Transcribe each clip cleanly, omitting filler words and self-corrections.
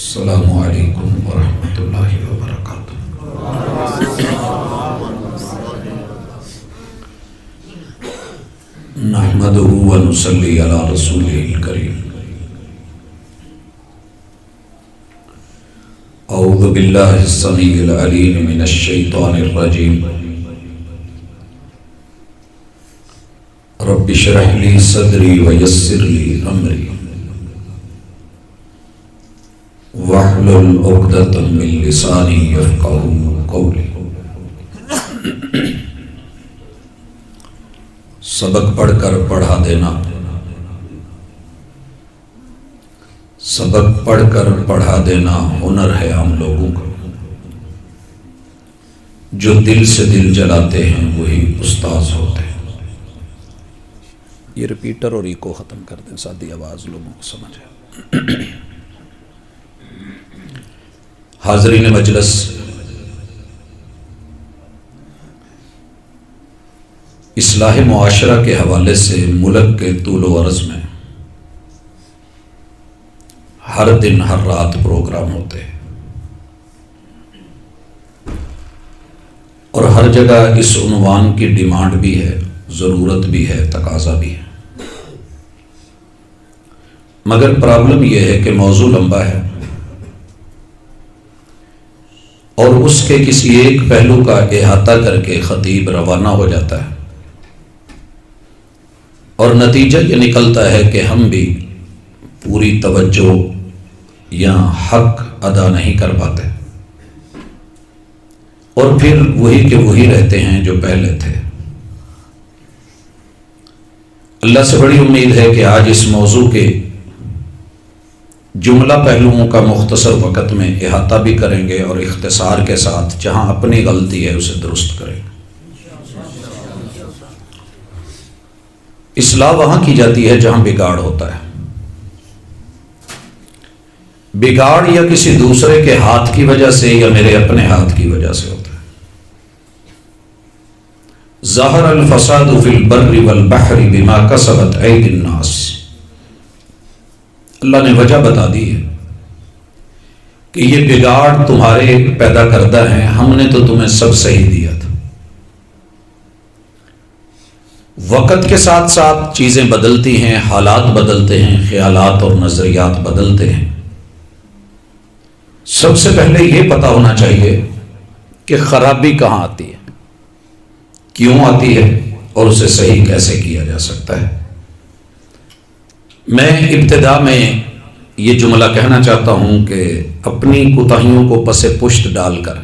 السلام علیکم ورحمۃ اللہ وبرکاتہ۔ نحمدہ ونصلی علی رسولہ الکریم۔ اعوذ باللہ السمیع العلیم من الشیطان الرجیم۔ رب اشرح لی صدری ویسر لی امری واحلل عقدۃ من لسانی یفقہوا قولی۔ سبق پڑھ کر پڑھا دینا، سبق پڑھ کر پڑھا دینا ہنر ہے عام لوگوں کا۔ جو دل سے دل جلاتے ہیں وہی استاذ ہوتے ہیں۔ یہ ریپیٹر اور ایکو ختم کر دیں، سادی آواز لوگوں کو سمجھے۔ حاضرین مجلس، اصلاح معاشرہ کے حوالے سے ملک کے طول و عرض میں ہر دن ہر رات پروگرام ہوتے ہیں، اور ہر جگہ اس عنوان کی ڈیمانڈ بھی ہے، ضرورت بھی ہے، تقاضا بھی ہے۔ مگر پرابلم یہ ہے کہ موضوع لمبا ہے اور اس کے کسی ایک پہلو کا احاطہ کر کے خطیب روانہ ہو جاتا ہے، اور نتیجہ یہ نکلتا ہے کہ ہم بھی پوری توجہ یا حق ادا نہیں کر پاتے، اور پھر وہی کے وہی رہتے ہیں جو پہلے تھے۔ اللہ سے بڑی امید ہے کہ آج اس موضوع کے جملہ پہلوؤں کا مختصر وقت میں احاطہ بھی کریں گے، اور اختصار کے ساتھ جہاں اپنی غلطی ہے اسے درست کریں گے۔ اصلاح وہاں کی جاتی ہے جہاں بگاڑ ہوتا ہے۔ بگاڑ یا کسی دوسرے کے ہاتھ کی وجہ سے یا میرے اپنے ہاتھ کی وجہ سے ہوتا ہے۔ ظہر الفساد فی البر والبحر بما کسبت ایدی الناس۔ اللہ نے وجہ بتا دی ہے کہ یہ بگاڑ تمہارے پیدا کردہ ہیں، ہم نے تو تمہیں سب صحیح دیا تھا۔ وقت کے ساتھ ساتھ چیزیں بدلتی ہیں، حالات بدلتے ہیں، خیالات اور نظریات بدلتے ہیں۔ سب سے پہلے یہ پتا ہونا چاہیے کہ خرابی کہاں آتی ہے، کیوں آتی ہے، اور اسے صحیح کیسے کیا جا سکتا ہے۔ میں ابتدا میں یہ جملہ کہنا چاہتا ہوں کہ اپنی کوتاہیوں کو پس پشت ڈال کر،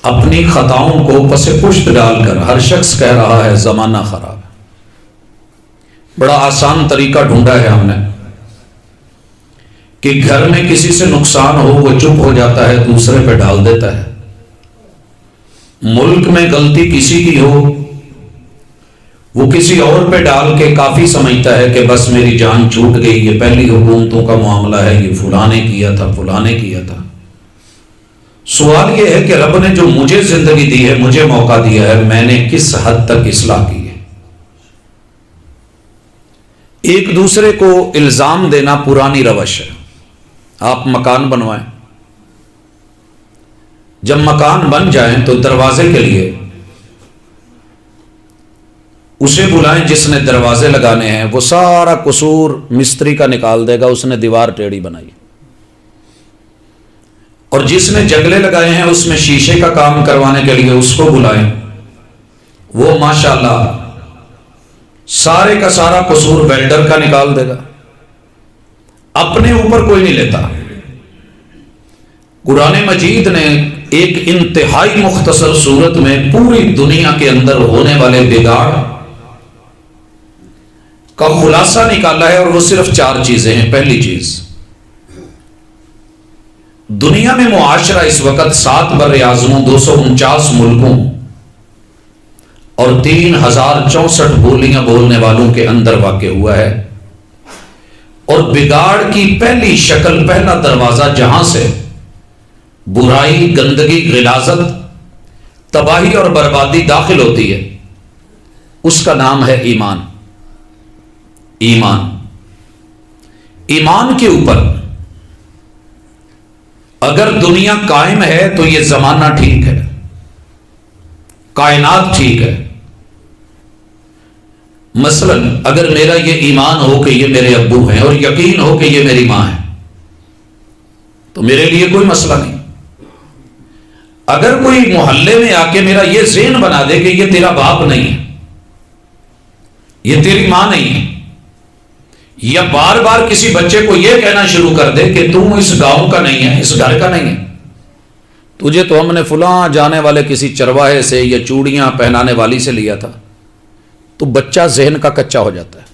اپنی خطاؤں کو پس پشت ڈال کر ہر شخص کہہ رہا ہے زمانہ خراب ہے۔ بڑا آسان طریقہ ڈھونڈا ہے ہم نے کہ گھر میں کسی سے نقصان ہو وہ چپ ہو جاتا ہے، دوسرے پہ ڈال دیتا ہے۔ ملک میں غلطی کسی کی ہو وہ کسی اور پہ ڈال کے کافی سمجھتا ہے کہ بس میری جان چھوٹ گئی، یہ پہلی حکومتوں کا معاملہ ہے، یہ فلاں نے کیا تھا، فلاں نے کیا تھا۔ سوال یہ ہے کہ رب نے جو مجھے زندگی دی ہے، مجھے موقع دیا ہے، میں نے کس حد تک اصلاح کی ہے۔ ایک دوسرے کو الزام دینا پرانی روش ہے۔ آپ مکان بنوائیں، جب مکان بن جائیں تو دروازے کے لیے اسے بلائیں جس نے دروازے لگانے ہیں، وہ سارا قصور مستری کا نکال دے گا، اس نے دیوار ٹیڑھی بنائی۔ اور جس نے جنگلے لگائے ہیں اس میں شیشے کا کام کروانے کے لیے اس کو بلائیں، وہ ماشاءاللہ سارے کا سارا قصور ویلڈر کا نکال دے گا، اپنے اوپر کوئی نہیں لیتا۔ قرآن مجید نے ایک انتہائی مختصر صورت میں پوری دنیا کے اندر ہونے والے بگاڑ کا خلاصہ نکالا ہے، اور وہ صرف 4 چیزیں ہیں۔ پہلی چیز، دنیا میں معاشرہ اس وقت 7 بر اعظموں، 249 ملکوں اور 3064 بولیاں بولنے والوں کے اندر واقع ہوا ہے، اور بگاڑ کی پہلی شکل، پہلا دروازہ جہاں سے برائی، گندگی، غلاظت، تباہی اور بربادی داخل ہوتی ہے، اس کا نام ہے ایمان۔ ایمان کے اوپر اگر دنیا قائم ہے تو یہ زمانہ ٹھیک ہے، کائنات ٹھیک ہے۔ مثلا اگر میرا یہ ایمان ہو کہ یہ میرے ابو ہیں اور یقین ہو کہ یہ میری ماں ہے تو میرے لیے کوئی مسئلہ نہیں۔ اگر کوئی محلے میں آ کے میرا یہ ذہن بنا دے کہ یہ تیرا باپ نہیں ہے، یہ تیری ماں نہیں ہے، یا بار بار کسی بچے کو یہ کہنا شروع کر دے کہ تم اس گاؤں کا نہیں ہے، اس گھر کا نہیں ہے، تجھے تو ہم نے فلاں جانے والے کسی چرواہے سے یا چوڑیاں پہنانے والی سے لیا تھا، تو بچہ ذہن کا کچا ہو جاتا ہے۔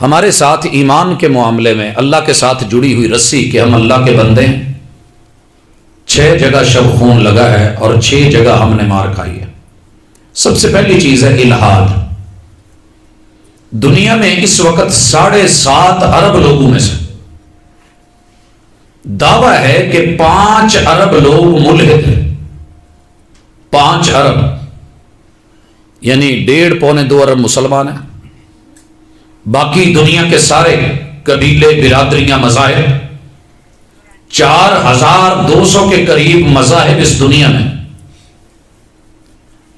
ہمارے ساتھ ایمان کے معاملے میں اللہ کے ساتھ جڑی ہوئی رسی کہ ہم اللہ کے بندے ہیں، 6 جگہ شب خون لگا ہے اور 6 جگہ ہم نے مار کھائی ہے۔ سب سے پہلی چیز ہے الحاد۔ دنیا میں اس وقت 7.5 ارب لوگوں میں سے دعویٰ ہے کہ 5 ارب لوگ ملحد ہیں۔ 5 ارب یعنی 1.5-2 ارب مسلمان ہیں، باقی دنیا کے سارے قبیلے، برادریاں، مذاہب، 4200 کے قریب مذاہب اس دنیا میں،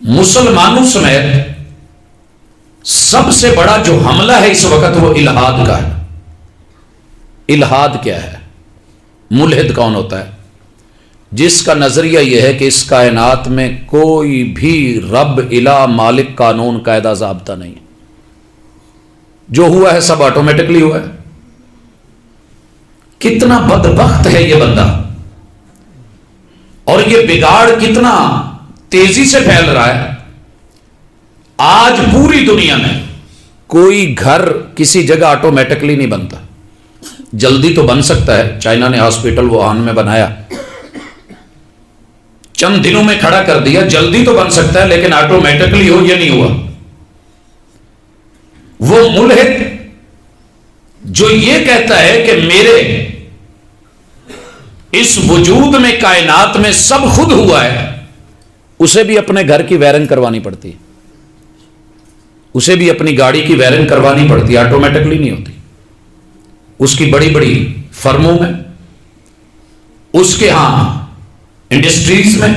مسلمانوں سمیت سب سے بڑا جو حملہ ہے اس وقت وہ الحاد کا ہے۔ الحاد کیا ہے؟ ملحد کون ہوتا ہے؟ جس کا نظریہ یہ ہے کہ اس کائنات میں کوئی بھی رب، الہ، مالک، قانون، قاعدہ، ضابطہ نہیں، جو ہوا ہے سب آٹومیٹکلی ہوا ہے۔ کتنا بدبخت ہے یہ بندہ، اور یہ بگاڑ کتنا تیزی سے پھیل رہا ہے۔ آج پوری دنیا میں کوئی گھر کسی جگہ آٹومیٹکلی نہیں بنتا، جلدی تو بن سکتا ہے، چائنا نے ہاسپٹل ووہان میں بنایا، چند دنوں میں کھڑا کر دیا، جلدی تو بن سکتا ہے، لیکن آٹومیٹکلی ہو یہ نہیں ہوا۔ وہ ملحد جو یہ کہتا ہے کہ میرے اس وجود میں، کائنات میں سب خود ہوا ہے، اسے بھی اپنے گھر کی وائرنگ کروانی پڑتی ہے، اسے بھی اپنی گاڑی کی وائرنگ کروانی پڑتی ہے، آٹومیٹکلی نہیں ہوتی۔ اس کی بڑی بڑی فرموں میں، اس کے ہاں انڈسٹریز میں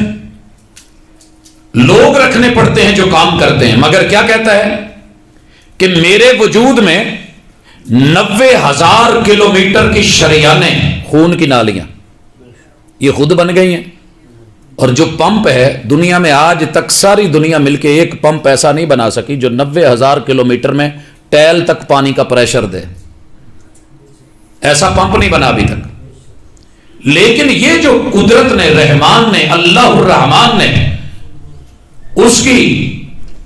لوگ رکھنے پڑتے ہیں جو کام کرتے ہیں، مگر کیا کہتا ہے کہ میرے وجود میں 90,000 کلومیٹر کی شریانیں، خون کی نالیاں، یہ خود بن گئی ہیں۔ اور جو پمپ ہے دنیا میں آج تک، ساری دنیا مل کے ایک پمپ ایسا نہیں بنا سکی جو 90,000 کلومیٹر میں ٹیل تک پانی کا پریشر دے، ایسا پمپ نہیں بنا ابھی تک۔ لیکن یہ جو قدرت نے، رحمان نے، اللہ الرحمان نے، اس کی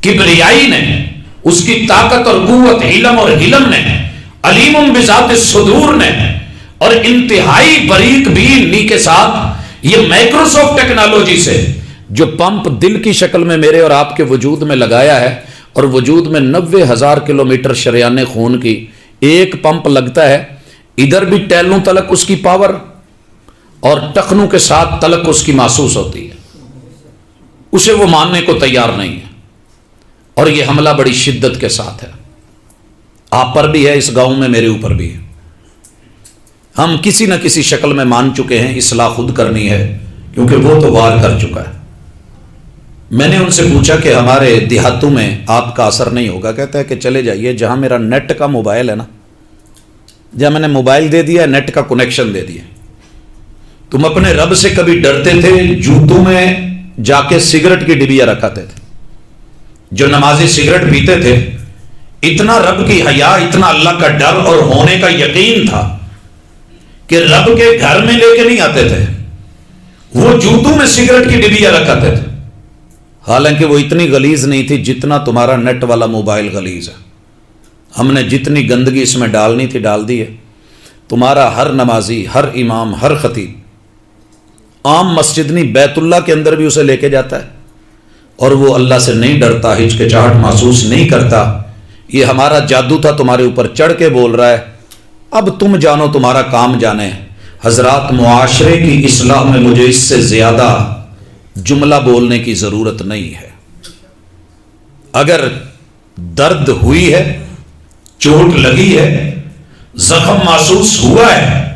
کبریائی نے، اس کی طاقت اور قوت، علم اور حلم نے، علیم بذات الصدور نے، اور انتہائی باریک بینی کے ساتھ یہ مائکروسافٹ ٹیکنالوجی سے جو پمپ دل کی شکل میں میرے اور آپ کے وجود میں لگایا ہے، اور وجود میں 90,000 کلومیٹر شریان خون کی ایک پمپ لگتا ہے، ادھر بھی ٹیلوں تلک اس کی پاور اور ٹخنوں کے ساتھ تلک اس کی محسوس ہوتی ہے، اسے وہ ماننے کو تیار نہیں ہے۔ اور یہ حملہ بڑی شدت کے ساتھ ہے، آپ پر بھی ہے، اس گاؤں میں میرے اوپر بھی ہے۔ ہم کسی نہ کسی شکل میں مان چکے ہیں، اصلاح خود کرنی ہے، کیونکہ وہ تو وار کر چکا ہے۔ میں نے ان سے پوچھا کہ ہمارے دیہاتوں میں آپ کا اثر نہیں ہوگا؟ کہتا ہے کہ چلے جائیے جہاں میرا نیٹ کا موبائل ہے نا، جہاں میں نے موبائل دے دیا، نیٹ کا کنیکشن دے دیا۔ تم اپنے رب سے کبھی ڈرتے تھے؟ جوتوں میں جا کے سگریٹ کی ڈبیا رکھاتے تھے، جو نمازی سگریٹ پیتے تھے، اتنا رب کی حیا، اتنا اللہ کا ڈر اور ہونے کا یقین تھا کہ رب کے گھر میں لے کے نہیں آتے تھے، وہ جوتوں میں سگریٹ کی ڈبیا رکھاتے تھے، حالانکہ وہ اتنی غلیظ نہیں تھی جتنا تمہارا نیٹ والا موبائل غلیظ ہے۔ ہم نے جتنی گندگی اس میں ڈالنی تھی ڈال دی ہے۔ تمہارا ہر نمازی، ہر امام، ہر خطیب عام مسجد نہیں، بیت اللہ کے اندر بھی اسے لے کے جاتا ہے، اور وہ اللہ سے نہیں ڈرتا، ہچکچاہٹ محسوس نہیں کرتا۔ یہ ہمارا جادو تھا، تمہارے اوپر چڑھ کے بول رہا ہے، اب تم جانو، تمہارا کام جانے۔ حضرات، معاشرے کی اصلاح میں مجھے اس سے زیادہ جملہ بولنے کی ضرورت نہیں ہے۔ اگر درد ہوئی ہے، چوٹ لگی ہے، زخم محسوس ہوا ہے،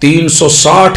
360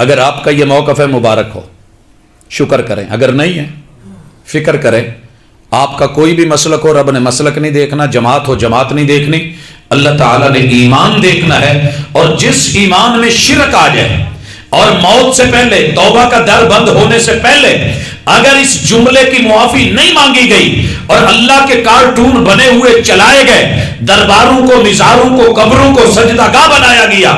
اگر آپ کا یہ موقف ہے مبارک ہو، شکر کریں، اگر نہیں ہے فکر کریں. آپ کا کوئی بھی مسلک ہو، رب نے مسلک نہیں دیکھنا، جماعت ہو جماعت نہیں دیکھنی، اللہ تعالیٰ نے ایمان دیکھنا ہے. اور جس ایمان میں شرک آ جائے اور موت سے پہلے، توبہ کا در بند ہونے سے پہلے اگر اس جملے کی معافی نہیں مانگی گئی اور اللہ کے کارٹون بنے ہوئے چلائے گئے، درباروں کو، مزاروں کو، قبروں کو سجدہ گاہ بنایا گیا،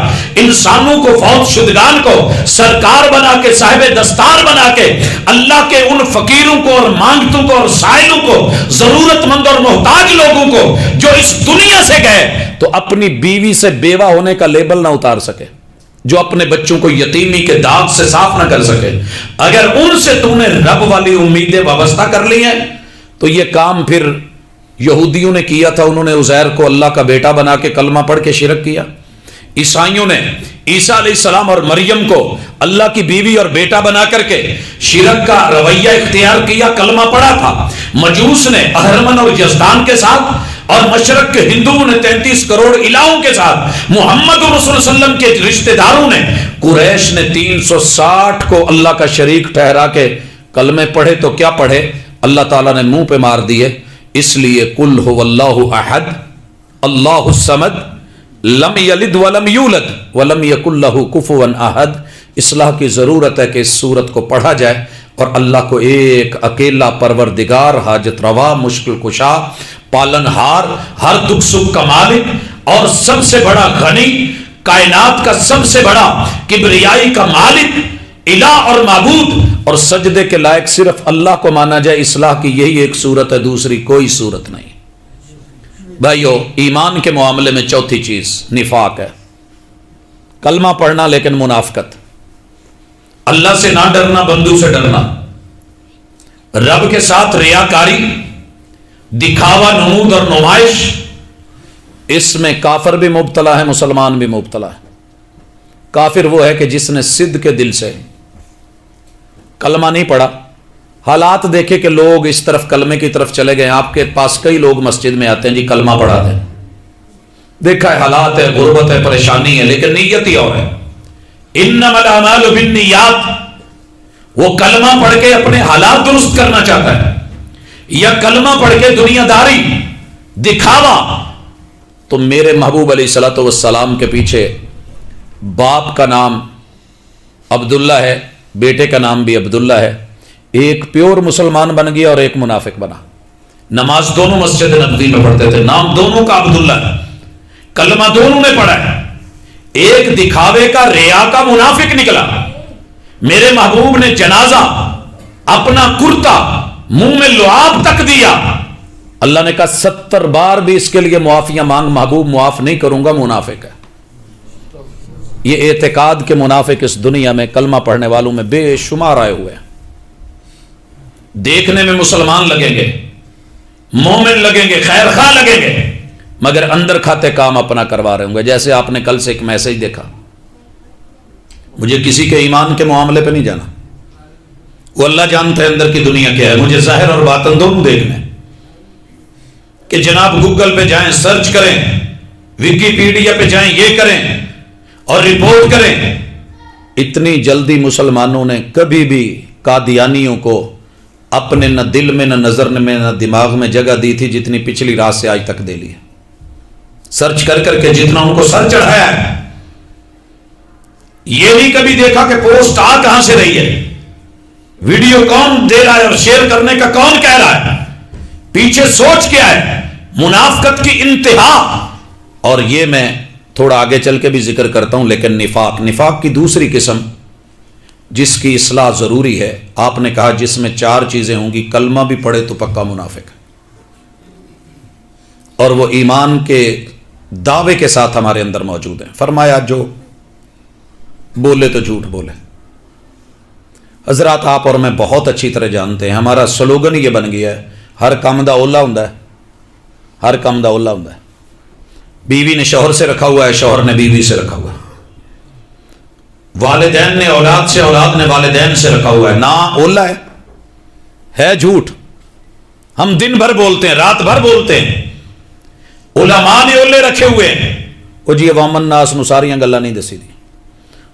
انسانوں کو، فوت شدگان کو سرکار بنا کے، صاحب دستار بنا کے، اللہ کے ان فقیروں کو اور مانگتوں کو اور سائلوں کو، ضرورت مند اور محتاج لوگوں کو جو اس دنیا سے گئے تو اپنی بیوی سے بیوہ ہونے کا لیبل نہ اتار سکے، جو اپنے بچوں کو یتیمی کے داغ سے صاف نہ کر سکے، اگر ان سے تو نے رب والی امیدیں وابستہ کر لی ہیں تو یہ کام پھر یہودیوں نے کیا تھا. انہوں نے عزیر کو اللہ کا بیٹا بنا کے کلمہ پڑھ کے شرک کیا. عیسائیوں نے عیسیٰ علیہ السلام اور مریم کو اللہ کی بیوی اور بیٹا بنا کر کے شرک کا رویہ اختیار کیا، کلمہ پڑھا تھا. مجوس نے اہرمن اور یزدان کے ساتھ اور مشرق کے ہندوؤں نے 33 کروڑ الہوں کے ساتھ، محمد رسول اللہ علیہ وسلم کے رشتہ داروں نے، قریش نے 360 کو اللہ کا شریک ٹھہرا کے کلمے پڑھے. تو کیا پڑھے؟ اللہ تعالیٰ نے منہ پہ مار دیے. اس لیے قل هو اللہ احد اللہ الصمد لم یلد ولم یولد ولم یکن لہ کفوا احد. اصلاح کی ضرورت ہے کہ اس سورت کو پڑھا جائے اور اللہ کو ایک اکیلا پروردگار، حاجت روا، مشکل کشا، پالن ہار، ہر دکھ سکھ کا مالک اور سب سے بڑا غنی، کائنات کا سب سے بڑا کبریائی کا مالک، الہ اور معبود اور سجدے کے لائق صرف اللہ کو مانا جائے. اصلاح کی یہی ایک صورت ہے، دوسری کوئی صورت نہیں. بھائیو، ایمان کے معاملے میں چوتھی چیز نفاق ہے. کلمہ پڑھنا لیکن منافقت، اللہ سے نہ ڈرنا، بندوں سے ڈرنا، رب کے ساتھ ریاکاری، دکھاوا، نمود اور نمائش. اس میں کافر بھی مبتلا ہے، مسلمان بھی مبتلا ہے. کافر وہ ہے کہ جس نے صدق کے دل سے کلمہ نہیں پڑھا، حالات دیکھے کہ لوگ اس طرف کلمے کی طرف چلے گئے. آپ کے پاس کئی لوگ مسجد میں آتے ہیں، جی کلمہ پڑھا دیں، دیکھا ہے حالات ہے، غربت ہے، پریشانی ہے، لیکن نیت ہی اور ہے. انما الاعمال بالنیات. وہ کلمہ پڑھ کے اپنے حالات درست کرنا چاہتا ہے یا کلمہ پڑھ کے دنیا داری، دکھاوا. تو میرے محبوب علیہ الصلوۃ والسلام کے پیچھے باپ کا نام عبداللہ ہے، بیٹے کا نام بھی عبداللہ ہے. ایک پیور مسلمان بن گیا اور ایک منافق بنا. نماز دونوں مسجد نبوی میں پڑھتے تھے، نام دونوں کا عبداللہ ہے، کلمہ دونوں نے پڑھا ہے. ایک دکھاوے کا، ریا کا منافق نکلا. میرے محبوب نے جنازہ اپنا کرتا منہ میں لعاب تک دیا. اللہ نے کہا 70 بار بھی اس کے لیے معافیاں مانگ، محبوب معاف نہیں کروں گا، منافق ہے. یہ اعتقاد کے منافق اس دنیا میں کلمہ پڑھنے والوں میں بے شمار آئے ہوئے ہیں. دیکھنے میں مسلمان لگیں گے، مومن لگیں گے، خیر خواہ لگیں گے، مگر اندر کھاتے کام اپنا کروا رہے ہوں گے. جیسے آپ نے کل سے ایک میسج دیکھا، مجھے کسی کے ایمان کے معاملے پہ نہیں جانا، وہ اللہ جانتا ہے اندر کی دنیا کیا ہے. مجھے ظاہر اور باطن دونوں دیکھنے کہ جناب گوگل پہ جائیں، سرچ کریں، ویکیپیڈیا پہ جائیں، یہ کریں اور رپورٹ کریں. اتنی جلدی مسلمانوں نے کبھی بھی قادیانیوں کو اپنے نہ دل میں، نہ نظر میں، نہ دماغ میں جگہ دی تھی جتنی پچھلی رات سے آج تک دے لی ہے. سرچ کر کر کے جتنا ان کو سر چڑھایا ہے، یہ نہیں کبھی دیکھا کہ پوسٹ آ کہاں سے رہی ہے، ویڈیو کون دے رہا ہے اور شیئر کرنے کا کون کہہ رہا ہے، پیچھے سوچ کیا ہے. منافقت کی انتہا. اور یہ میں تھوڑا آگے چل کے بھی ذکر کرتا ہوں. لیکن نفاق کی دوسری قسم جس کی اصلاح ضروری ہے، آپ نے کہا جس میں 4 چیزیں ہوں گی، کلمہ بھی پڑھے تو پکا منافق ہے، اور وہ ایمان کے دعوے کے ساتھ ہمارے اندر موجود ہیں. فرمایا جو بولے تو جھوٹ بولے. حضرات آپ اور میں بہت اچھی طرح جانتے ہیں، ہمارا سلوگن یہ بن گیا ہے، ہر کام دا اولا ہوندا ہے، ہر کام دا اولا ہوندا ہے. بیوی نے شوہر سے رکھا ہوا ہے، شوہر نے بیوی سے رکھا ہوا ہے، والدین نے اولاد سے، اولاد نے والدین سے رکھا ہوا ہے. نہ اولا ہے جھوٹ. ہم دن بھر بولتے ہیں، رات بھر بولتے ہیں، علماء نے اولے رکھے ہوئے ہیں. وہ جی عوام الناس نو ساریاں گلاں نہیں دسی دی.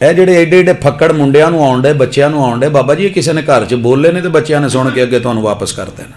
ਇਹ ਜਿਹੜੇ ਏਡੇ ਏਡੇ ਫੱਕੜ ਮੁੰਡਿਆਂ ਨੂੰ ਆਉਣ ਡੇ, ਬੱਚਿਆਂ ਨੂੰ ਆਉਣ ਡੇ, ਬਾਬਾ ਜੀ ਇਹ ਕਿਸੇ ਨੇ ਘਰ 'ਚ ਬੋਲੇ ਨੇ ਤੇ ਬੱਚਿਆਂ ਨੇ ਸੁਣ ਕੇ ਅੱਗੇ ਤੁਹਾਨੂੰ ਵਾਪਸ ਕਰ ਦੇਣਾ।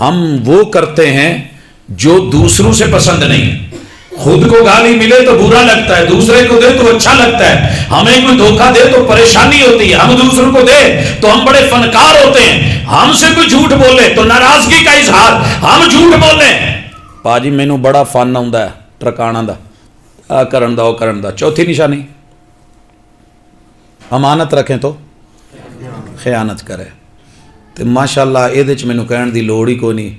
ہم وہ کرتے ہیں جو دوسروں سے پسند نہیں. خود کو گالی ملے تو برا لگتا ہے, دوسرے کو دے تو اچھا لگتا ہے. ہمیں کوئی دھوکہ دے تو پریشانی ہوتی ہے, ہم دوسروں کو دے تو ہم بڑے فنکار ہوتے ہیں. ہم سے کوئی جھوٹ بولے تو ناراضگی کا اظہار, ہم جھوٹ بولیں پاجی مینوں بڑا فن آਉਂਦਾ ہے ٹرکانا دا, آ کرن دا او کرن دا. چوتھی نشانی امانت رکھیں تو خیانت کرے. تو ماشاءاللہ یہ مینوں کہن دی لوڑ ہی کوئی نہیں.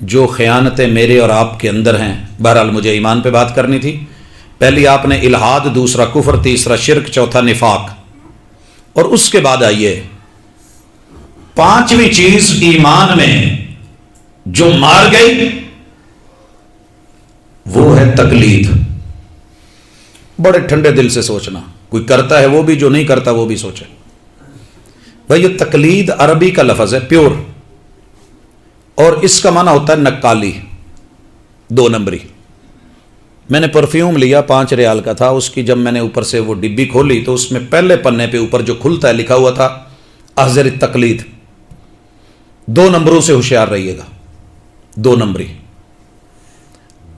جو خیانتیں میرے اور آپ کے اندر ہیں, بہرحال مجھے ایمان پہ بات کرنی تھی. پہلی آپ نے الحاد, دوسرا کفر, تیسرا شرک, چوتھا نفاق, اور اس کے بعد آئیے پانچویں چیز ایمان میں جو مار گئی وہ ہے تقلید. بڑے ٹھنڈے دل سے سوچنا, کوئی کرتا ہے وہ بھی, جو نہیں کرتا وہ بھی سوچے. بھائی یہ تقلید عربی کا لفظ ہے پیور, اور اس کا معنی ہوتا ہے نکالی, 2 نمبری. میں نے پرفیوم لیا 5 ریال کا تھا, اس کی جب میں نے اوپر سے وہ ڈبی کھولی تو اس میں پہلے پنے پہ اوپر جو کھلتا ہے لکھا ہوا تھا احذر التقلید. 2 نمبروں سے ہوشیار رہیے گا, 2 نمبری.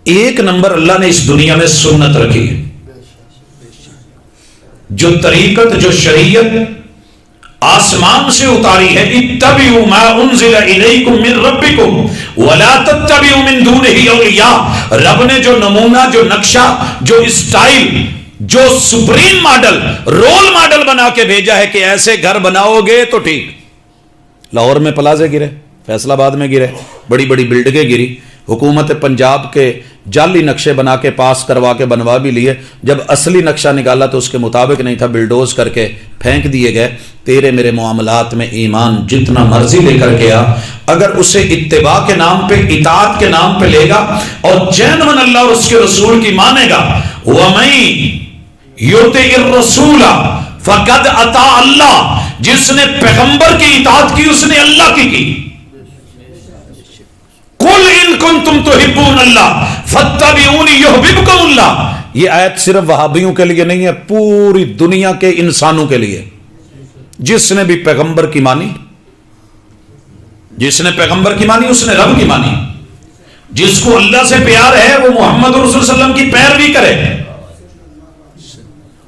1 نمبر اللہ نے اس دنیا میں سنت رکھی ہے, جو طریقت, جو شریعت آسمان سے اتاری ہے. اتبعوا ما انزل الیکم من ربکم ولا تتبعوا من دونہ اولیاء. رب نے جو نمونہ, جو نقشہ, جو اسٹائل, جو سپریم ماڈل, رول ماڈل بنا کے بھیجا ہے کہ ایسے گھر بناؤ گے تو ٹھیک. لاہور میں پلازے گرے, فیصل آباد میں گرے, بڑی بڑی بلڈنگیں گری. حکومت پنجاب کے جعلی نقشے بنا کے پاس کروا کے بنوا بھی لیے, جب اصلی نقشہ نکالا تو اس کے مطابق نہیں تھا, بلڈوز کر کے پھینک دیے گئے. تیرے میرے معاملات میں ایمان جتنا مرضی لے کر کے آ, اگر اسے اتباع کے نام پہ, اطاعت کے نام پہ لے گا اور جینون اللہ اور اس کے رسول کی مانے گا, وَمَن يُطِعِ الرَّسُولَ فَقَدْ أَطَاعَ اللَّهَ. جس نے پیغمبر کی اطاعت کی اس نے اللہ کی. قُلْ إِن كُنتُمْ تُحِبُّونَ اللَّهَ فَاتَّبِعُونِي يُحْبِبْكُمُ اللَّهُ. یہ آیت صرف وہابیوں کے لیے نہیں ہے, پوری دنیا کے انسانوں کے لیے. جس نے بھی پیغمبر کی مانی, جس نے پیغمبر کی مانی اس نے رب کی مانی. جس کو اللہ سے پیار ہے وہ محمد رسول صلی اللہ علیہ وسلم کی پیروی کرے.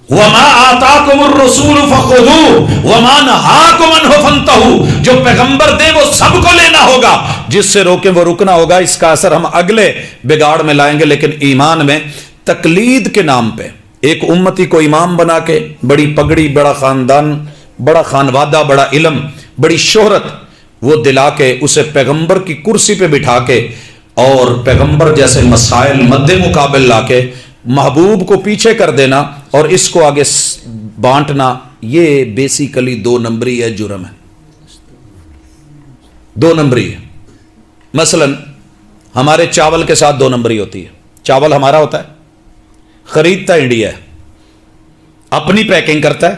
وَمَا آتَاكُمُ الرَّسُولُ فَخُذُوهُ وَمَا نَهَاكُمْ عَنْهُ فَانْتَهُوا. جو پیغمبر دے وہ سب کو لینا ہوگا, جس سے روکیں وہ رکنا ہوگا. اس کا اثر ہم اگلے بگاڑ میں لائیں گے. لیکن ایمان میں تقلید کے نام پہ ایک امتی کو امام بنا کے, بڑی پگڑی, بڑا خاندان, بڑا خانوادہ, بڑا علم, بڑی شہرت وہ دلا کے اسے پیغمبر کی کرسی پہ بٹھا کے اور پیغمبر جیسے مسائل مد مقابل لا کے محبوب کو پیچھے کر دینا اور اس کو آگے بانٹنا, یہ بیسیکلی 2 نمبری ہے, جرم ہے. 2 نمبری ہے. مثلا ہمارے چاول کے ساتھ 2 نمبری ہوتی ہے. چاول ہمارا ہوتا ہے, خریدتا انڈیا ہے, اپنی پیکنگ کرتا ہے,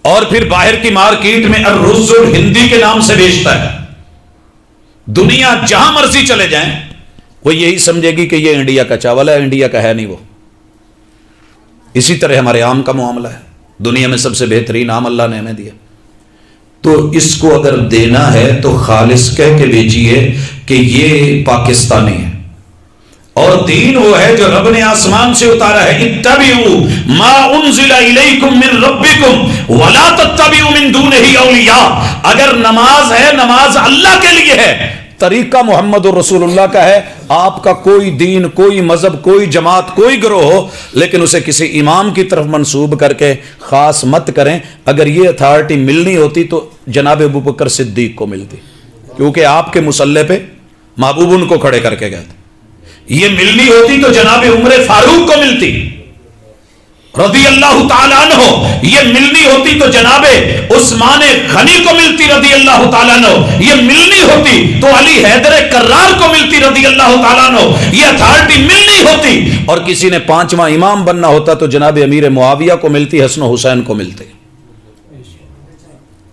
اور پھر باہر کی مارکیٹ میں الرز ہندی کے نام سے بیچتا ہے. دنیا جہاں مرضی چلے جائیں وہ یہی سمجھے گی کہ یہ انڈیا کا چاول ہے, انڈیا کا ہے نہیں وہ. اسی طرح ہمارے آم کا معاملہ ہے. دنیا میں سب سے بہترین آم اللہ نے ہمیں دیا, تو اس کو اگر دینا ہے تو خالص کہہ کے بیچیے کہ یہ پاکستانی ہے. اور دین وہ ہے جو رب نے آسمان سے اتارا ہے. اتبعوا ما انزل الیکم من ربکم ولا تتبعوا من دونہ اولیاء. اگر نماز ہے, نماز اللہ کے لیے ہے, طریقہ محمد رسول اللہ کا ہے. آپ کا کوئی دین, کوئی مذہب, کوئی جماعت, کوئی گروہ ہو, لیکن اسے کسی امام کی طرف منسوب کر کے خاص مت کریں. اگر یہ اتھارٹی ملنی ہوتی تو جناب ابوبکر صدیق کو ملتی, کیونکہ آپ کے مصلے پہ محبوب ان کو کھڑے کر کے گئے تھے. یہ ملنی ہوتی تو جناب عمر فاروق کو ملتی رضی اللہ تعالیٰ عنہ. یہ ملنی ہوتی تو جناب عثمان غنی کو ملتی رضی اللہ تعالیٰ عنہ. یہ ملنی ہوتی تو علی حیدر کرار کو ملتی رضی اللہ تعالیٰ عنہ. یہ اتھارٹی ملنی ہوتی اور کسی نے 5واں امام بننا ہوتا تو جناب امیر معاویہ کو ملتی, حسن و حسین کو ملتے.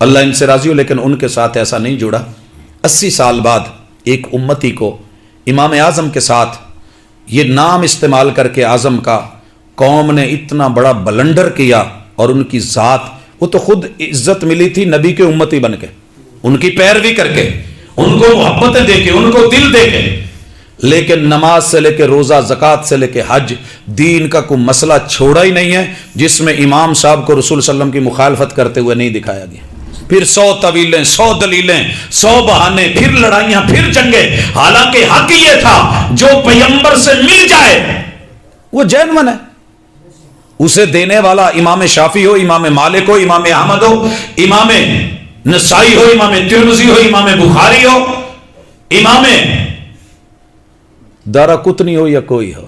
اللہ ان سے راضی ہو, لیکن ان کے ساتھ ایسا نہیں جڑا. 80 سال بعد ایک امتی کو امام اعظم کے ساتھ یہ نام استعمال کر کے اعظم کا قوم نے اتنا بڑا بلنڈر کیا. اور ان کی ذات, وہ تو خود عزت ملی تھی نبی کے امتی بن کے, ان کی پیروی کر کے, ان کو محبتیں دے کے, ان کو دل دے کے. لیکن نماز سے لے کے روزہ, زکوٰۃ سے لے کے حج, دین کا کوئی مسئلہ چھوڑا ہی نہیں ہے جس میں امام صاحب کو رسول صلی اللہ علیہ وسلم کی مخالفت کرتے ہوئے نہیں دکھایا گیا. پھر 100 طویلیں, 100 دلیلیں, 100 بہانے, پھر لڑائیاں, پھر جنگیں. حالانکہ حق یہ تھا جو پیغمبر سے مل جائے وہ جینون ہے. اسے دینے والا امام شافعی ہو, امام مالک ہو, امام احمد ہو, امام نسائی ہو, امام ترمذی ہو, امام بخاری ہو, امام دارقطنی ہو یا کوئی ہو,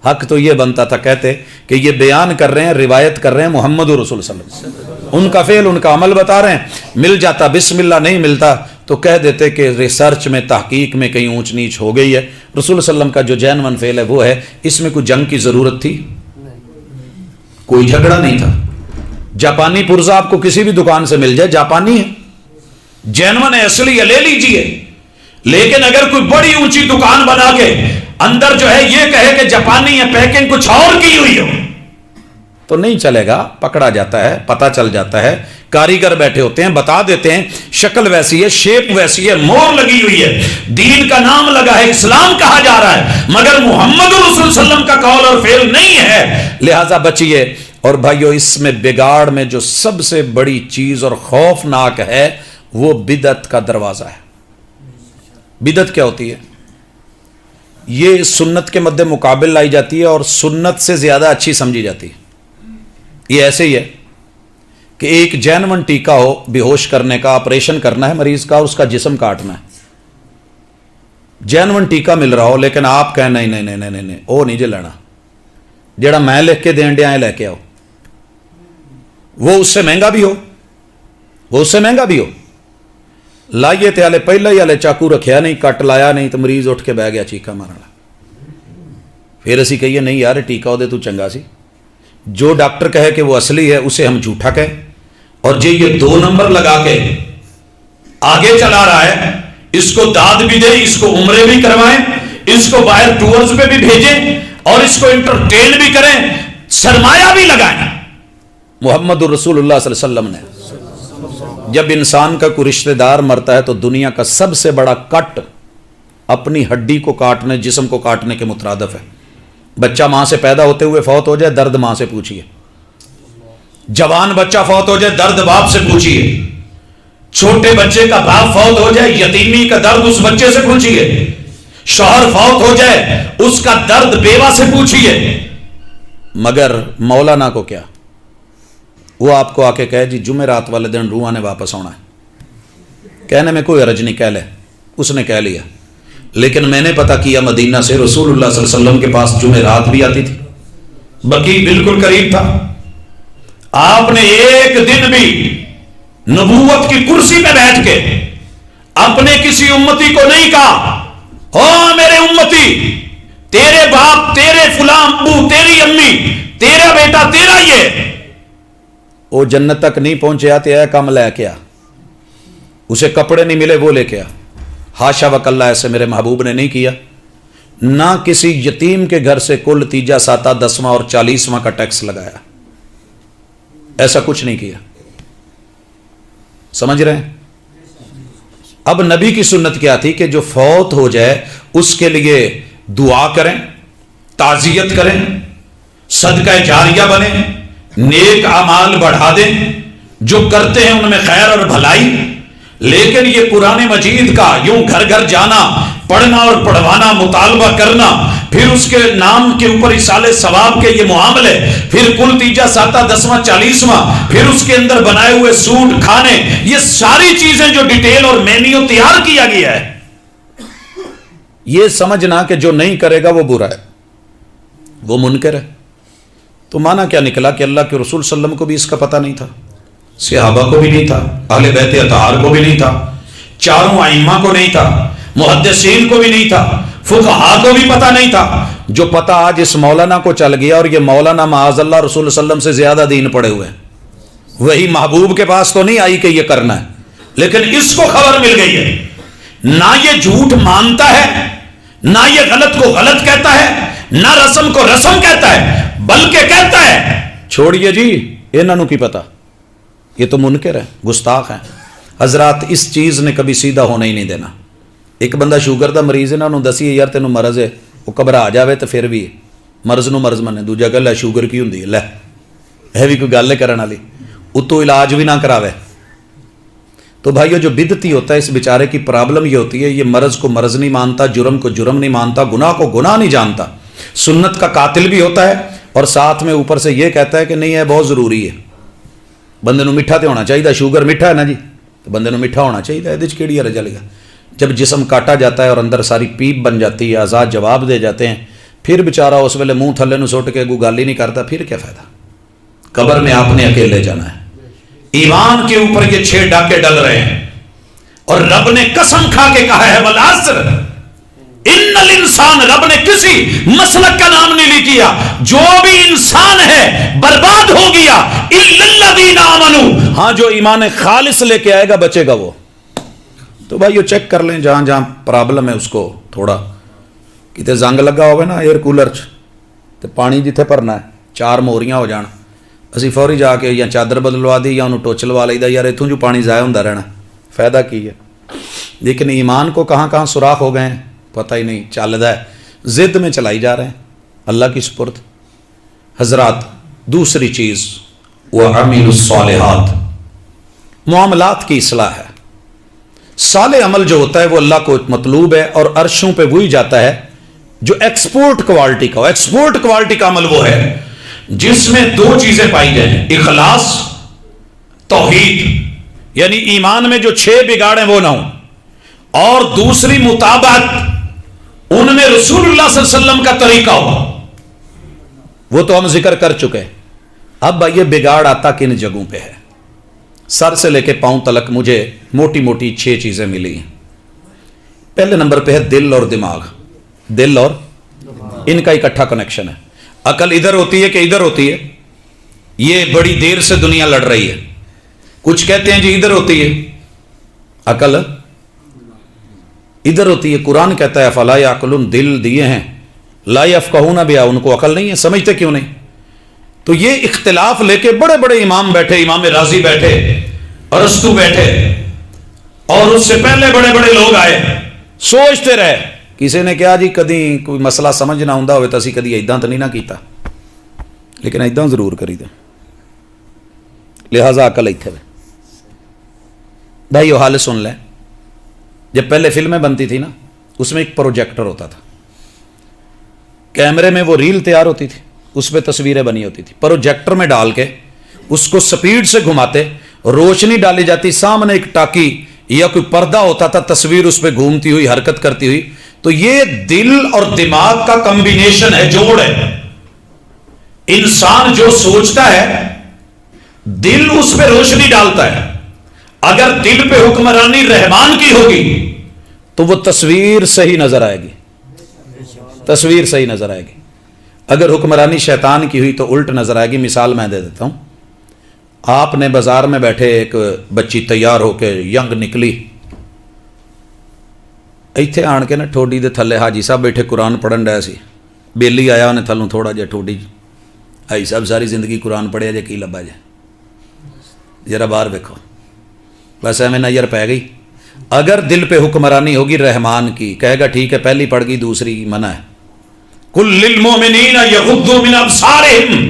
حق تو یہ بنتا تھا. کہتے کہ یہ بیان کر رہے ہیں, روایت کر رہے ہیں محمد رسول صلی اللہ علیہ وسلم, ان کا فعل, ان کا عمل بتا رہے ہیں. مل جاتا بسم اللہ, نہیں ملتا تو کہہ دیتے کہ ریسرچ میں, تحقیق میں کہیں اونچ نیچ ہو گئی ہے. رسول صلی اللہ علیہ وسلم کا جو جینون فعل ہے وہ ہے. اس میں کوئی جنگ کی ضرورت تھی؟ کوئی جھگڑا نہیں تھا. جاپانی پرزا آپ کو کسی بھی دکان سے مل جائے, جاپانی ہے, جینون ہے, اصلی ہے, لے لیجئے. لیکن اگر کوئی بڑی اونچی دکان بنا کے اندر جو ہے یہ کہے کہ جاپانی ہے, پیکنگ کچھ اور کی ہوئی ہو, تو نہیں چلے گا. پکڑا جاتا ہے, پتہ چل جاتا ہے, کاریگر بیٹھے ہوتے ہیں, بتا دیتے ہیں شکل ویسی ہے, شیپ ویسی ہے, مور لگی ہوئی ہے, دین کا نام لگا ہے, اسلام کہا جا رہا ہے, مگر محمد رسول صلی اللہ علیہ وسلم کا قول اور فعل نہیں ہے. لہذا بچیے. اور بھائیو, اس میں بگاڑ میں جو سب سے بڑی چیز اور خوفناک ہے وہ بدعت کا دروازہ ہے. بدعت کیا ہوتی ہے؟ یہ سنت کے مد مقابل لائی جاتی ہے اور سنت سے زیادہ اچھی سمجھی جاتی ہے. یہ ایسے ہی ہے کہ ایک جینون ٹیکا ہو, بے ہوش کرنے کا, آپریشن کرنا ہے مریض کا اور اس کا جسم کاٹنا ہے. جینون ٹیکا مل رہا ہو لیکن آپ کہیں نہیں نہیں نہیں نہیں نہیں وہ نہیں جے لینا, جیڑا میں لکھ کے دین دیا ہے لے کے آؤ. وہ اس سے مہنگا بھی ہو, وہ اس سے مہنگا بھی ہو. لائیے تے پہلے ہی چاقو رکھیا نہیں, کٹ لایا نہیں, تو مریض اٹھ کے بہ گیا چیخا مارنا. پھر اسی کہیے نہیں یار ٹیکا دے تو چنگا سی. جو ڈاکٹر کہے کہ وہ اصلی ہے اسے ہم جھوٹا کہیں, اور جی یہ 2 نمبر لگا کے آگے چلا رہا ہے, اس کو داد بھی دیں, اس کو عمرے بھی کروائیں, اس کو باہر ٹورز پہ بھی بھیجیں اور اس کو انٹرٹین بھی کریں, سرمایہ بھی لگائیں. محمد رسول اللہ صلی اللہ علیہ وسلم نے جب انسان کا کوئی رشتہ دار مرتا ہے تو دنیا کا سب سے بڑا کٹ اپنی ہڈی کو کاٹنے, جسم کو کاٹنے کے مترادف ہے. بچہ ماں سے پیدا ہوتے ہوئے فوت ہو جائے, درد ماں سے پوچھئے. جوان بچہ فوت ہو جائے, درد باپ سے پوچھئے. چھوٹے بچے کا باپ فوت ہو جائے, یتیمی کا درد اس بچے سے پوچھئے. شوہر فوت ہو جائے, اس کا درد بیوہ سے پوچھئے. مگر مولانا کو کیا, وہ آپ کو آ کے کہے جی جمعرات والے دن روحاں نے واپس آنا ہے. کہنے میں کوئی حرج نہیں, کہہ لے. اس نے کہہ لیا. لیکن میں نے پتہ کیا مدینہ سے رسول اللہ صلی اللہ علیہ وسلم کے پاس جمعرات بھی آتی تھی, بقیع بالکل قریب تھا. آپ نے ایک دن بھی نبوت کی کرسی پہ بیٹھ کے اپنے کسی امتی کو نہیں کہا او میرے امتی, تیرے باپ, تیرے فلاں ابو, تیری امی, تیرا بیٹا, تیرا یہ, وہ جنت تک نہیں پہنچے آتے ہے کم لے کے آ. اسے کپڑے نہیں ملے وہ لے کے آ. ہاشا وکلا, ایسے میرے محبوب نے نہیں کیا. نہ کسی یتیم کے گھر سے کل تیجا ساتا 10واں اور 40واں کا ٹیکس لگایا, ایسا کچھ نہیں کیا. سمجھ رہے ہیں؟ اب نبی کی سنت کیا تھی کہ جو فوت ہو جائے اس کے لیے دعا کریں, تعزیت کریں, صدقہ جاریہ بنے, نیک اعمال بڑھا دیں, جو کرتے ہیں ان میں خیر اور بھلائی. لیکن یہ قرآن مجید کا یوں گھر گھر جانا, پڑھنا اور پڑھوانا, مطالبہ کرنا, پھر اس کے نام کے اوپر اصالے ثواب کے یہ معاملے, پھر کل تیجا ساتا 10واں 40واں, پھر اس کے اندر بنائے ہوئے سوٹ کھانے, یہ ساری چیزیں جو ڈیٹیل اور مینیو تیار کیا گیا ہے, یہ سمجھنا کہ جو نہیں کرے گا وہ برا ہے, وہ منکر ہے. تو مانا کیا نکلا کہ اللہ کے رسول صلی اللہ علیہ وسلم کو بھی اس کا پتہ نہیں تھا, صحابہ کو بھی نہیں تھا, اہل بیت اطہار کو بھی نہیں تھا, چاروں ائمہ کو نہیں تھا, محدثین کو بھی نہیں تھا, فقہاء کو بھی پتہ نہیں تھا. جو پتہ آج اس مولانا کو چل گیا, اور یہ مولانا معاذ اللہ رسول اللہ صلی اللہ علیہ وسلم سے زیادہ دین پڑے ہوئے ہیں. وہی محبوب کے پاس تو نہیں آئی کہ یہ کرنا ہے, لیکن اس کو خبر مل گئی ہے. نہ یہ جھوٹ مانتا ہے, نہ یہ غلط کو غلط کہتا ہے, نہ رسم کو رسم کہتا ہے, بلکہ کہتا ہے چھوڑیے جی انہوں کی پتہ, یہ تو منکر ہے, گستاخ ہیں. حضرات اس چیز نے کبھی سیدھا ہونا ہی نہیں دینا. ایک بندہ شوگر دا مریض ہے نا، انہوں دسیے یار تینوں مرض ہے، وہ گھبرا جاوے تو پھر بھی مرض نو مرض منے. دوجا کہ لے شوگر کی ہوندی ہے، لے یہ بھی کوئی گل ہے کرنے والی، اتو علاج بھی نہ کراوے. تو بھائیو جو بدعتی ہوتا ہے اس بیچارے کی پرابلم یہ ہوتی ہے، یہ مرض کو مرض نہیں مانتا، جرم کو جرم نہیں مانتا، گناہ کو گناہ نہیں جانتا، سنت کا قاتل بھی ہوتا ہے، اور ساتھ میں اوپر سے یہ کہتا ہے کہ نہیں ہے بہت ضروری ہے، بندے نو میٹھا تے ہونا چاہیے، شوگر میٹھا ہے نا جی تو بندے نو میٹھا ہونا چاہیے، یہ کیڑی حرج چلے گا. جب جسم کاٹا جاتا ہے اور اندر ساری پیپ بن جاتی ہے، آزاد جواب دے جاتے ہیں، پھر بیچارہ اس ویلے منہ تھلے نو سٹ کے گل ہی نہیں کرتا، پھر کیا فائدہ. قبر میں آپ نے اکیلے جانا ہے. ایمان کے اوپر یہ 6 ڈاکے ڈل رہے ہیں، اور رب نے قسم کھا کے کہا ہے والعصر ان الانسان، رب نے کسی مسلک کا نام نہیں کیا، جو بھی انسان ہے برباد ہو گیا الا الذین آمنوا، ہاں جو ایمان خالص لے کے آئے گا بچے گا وہ. تو بھائیو چیک کر لیں جہاں جہاں پرابلم ہے اس کو، تھوڑا کتے زنگ لگا ہوگا نا ایئر کولر تو پانی جتھے بھرنا ہے 4 موریاں ہو جان، اسی فوری جا کے یا چادر بدلوا دی یا انہوں ٹوچ لوا لئی دا، یار اتوں جو پانی ضائع ہوتا رہنا، فائدہ کی ہے. لیکن ایمان کو کہاں کہاں سوراخ ہو گئے ہیں پتہ ہی نہیں چل رہا ہے، ضد میں چلائی جا رہے ہیں اللہ کی سپرد. حضرات دوسری چیز وَعَمِلُوا الصَّالِحَاتِ، معاملات کی اصلاح ہے. صالح عمل جو ہوتا ہے وہ اللہ کو مطلوب ہے، اور عرشوں پہ وہی جاتا ہے جو ایکسپورٹ کوالٹی کا ہو. ایکسپورٹ کوالٹی کا عمل وہ ہے جس میں 2 چیزیں پائی جائیں، اخلاص، توحید، یعنی ایمان میں جو 6 بگاڑیں وہ نہ ہوں، اور دوسری مطابقت ان میں رسول اللہ صلی اللہ علیہ وسلم کا طریقہ ہو. وہ تو ہم ذکر کر چکے. اب یہ بگاڑ آتا کن جگہوں پہ ہے؟ سر سے لے کے پاؤں تلک مجھے موٹی موٹی 6 چیزیں ملی ہیں. پہلے نمبر پہ ہے دل اور دماغ. دل اور ان کا اکٹھا کنیکشن ہے. عقل ادھر ہوتی ہے کہ ادھر ہوتی ہے؟ یہ بڑی دیر سے دنیا لڑ رہی ہے. کچھ کہتے ہیں جی ادھر ہوتی ہے عقل، ادھر ہوتی ہے. قرآن کہتا ہے فلا یعقلون، دل دیے ہیں، لا یفقہون بہا، ان کو عقل نہیں ہے، سمجھتے کیوں نہیں؟ تو یہ اختلاف لے کے بڑے بڑے امام بیٹھے، امام رازی بیٹھے، ارسطو بیٹھے، اور اس سے پہلے بڑے بڑے لوگ آئے، سوچتے رہے. کسی نے کہا جی کدی کوئی مسئلہ سمجھ نہ آتا ہوئے تو اسی کدی ایداں تو نہیں نہ کیتا، لیکن ایداں ضرور کری دے، لہذا عقل ایتھے. بھائی حال سن لیں، جب پہلے فلمیں بنتی تھی نا اس میں ایک پروجیکٹر ہوتا تھا، کیمرے میں وہ ریل تیار ہوتی تھی، اس پہ تصویریں بنی ہوتی تھی، پروجیکٹر میں ڈال کے اس کو سپیڈ سے گھماتے، روشنی ڈالی جاتی، سامنے ایک ٹاکی یا کوئی پردہ ہوتا تھا، تصویر اس پہ گھومتی ہوئی حرکت کرتی ہوئی. تو یہ دل اور دماغ کا کمبینیشن ہے، جوڑ ہے. انسان جو سوچتا ہے دل اس پہ روشنی ڈالتا ہے. اگر دل پہ حکمرانی رحمان کی ہوگی تو وہ تصویر صحیح نظر آئے گی، تصویر صحیح نظر آئے گی. اگر حکمرانی شیطان کی ہوئی تو الٹ نظر آئے گی. مثال میں دے دیتا ہوں. آپ نے بازار میں بیٹھے ایک بچی تیار ہو کے ینگ نکلی، ایتھے آن کے نا ٹھوڈی دے تھلے حاجی صاحب بیٹھے قرآن پڑھن رہے سی، بیلی آیا انہیں تھلوں تھوڑا جہا ٹھوڈی، حاجی صاحب ساری زندگی قرآن پڑھیا جے کی لبا جے، ذرا باہر دیکھو. بس ایویں نظر پہ گئی. اگر دل پہ حکمرانی ہوگی رحمان کی، کہے گا ٹھیک ہے پہلی پڑھ گئی دوسری منع ہے. کل للمؤمنین یغضوا من ابصارہم،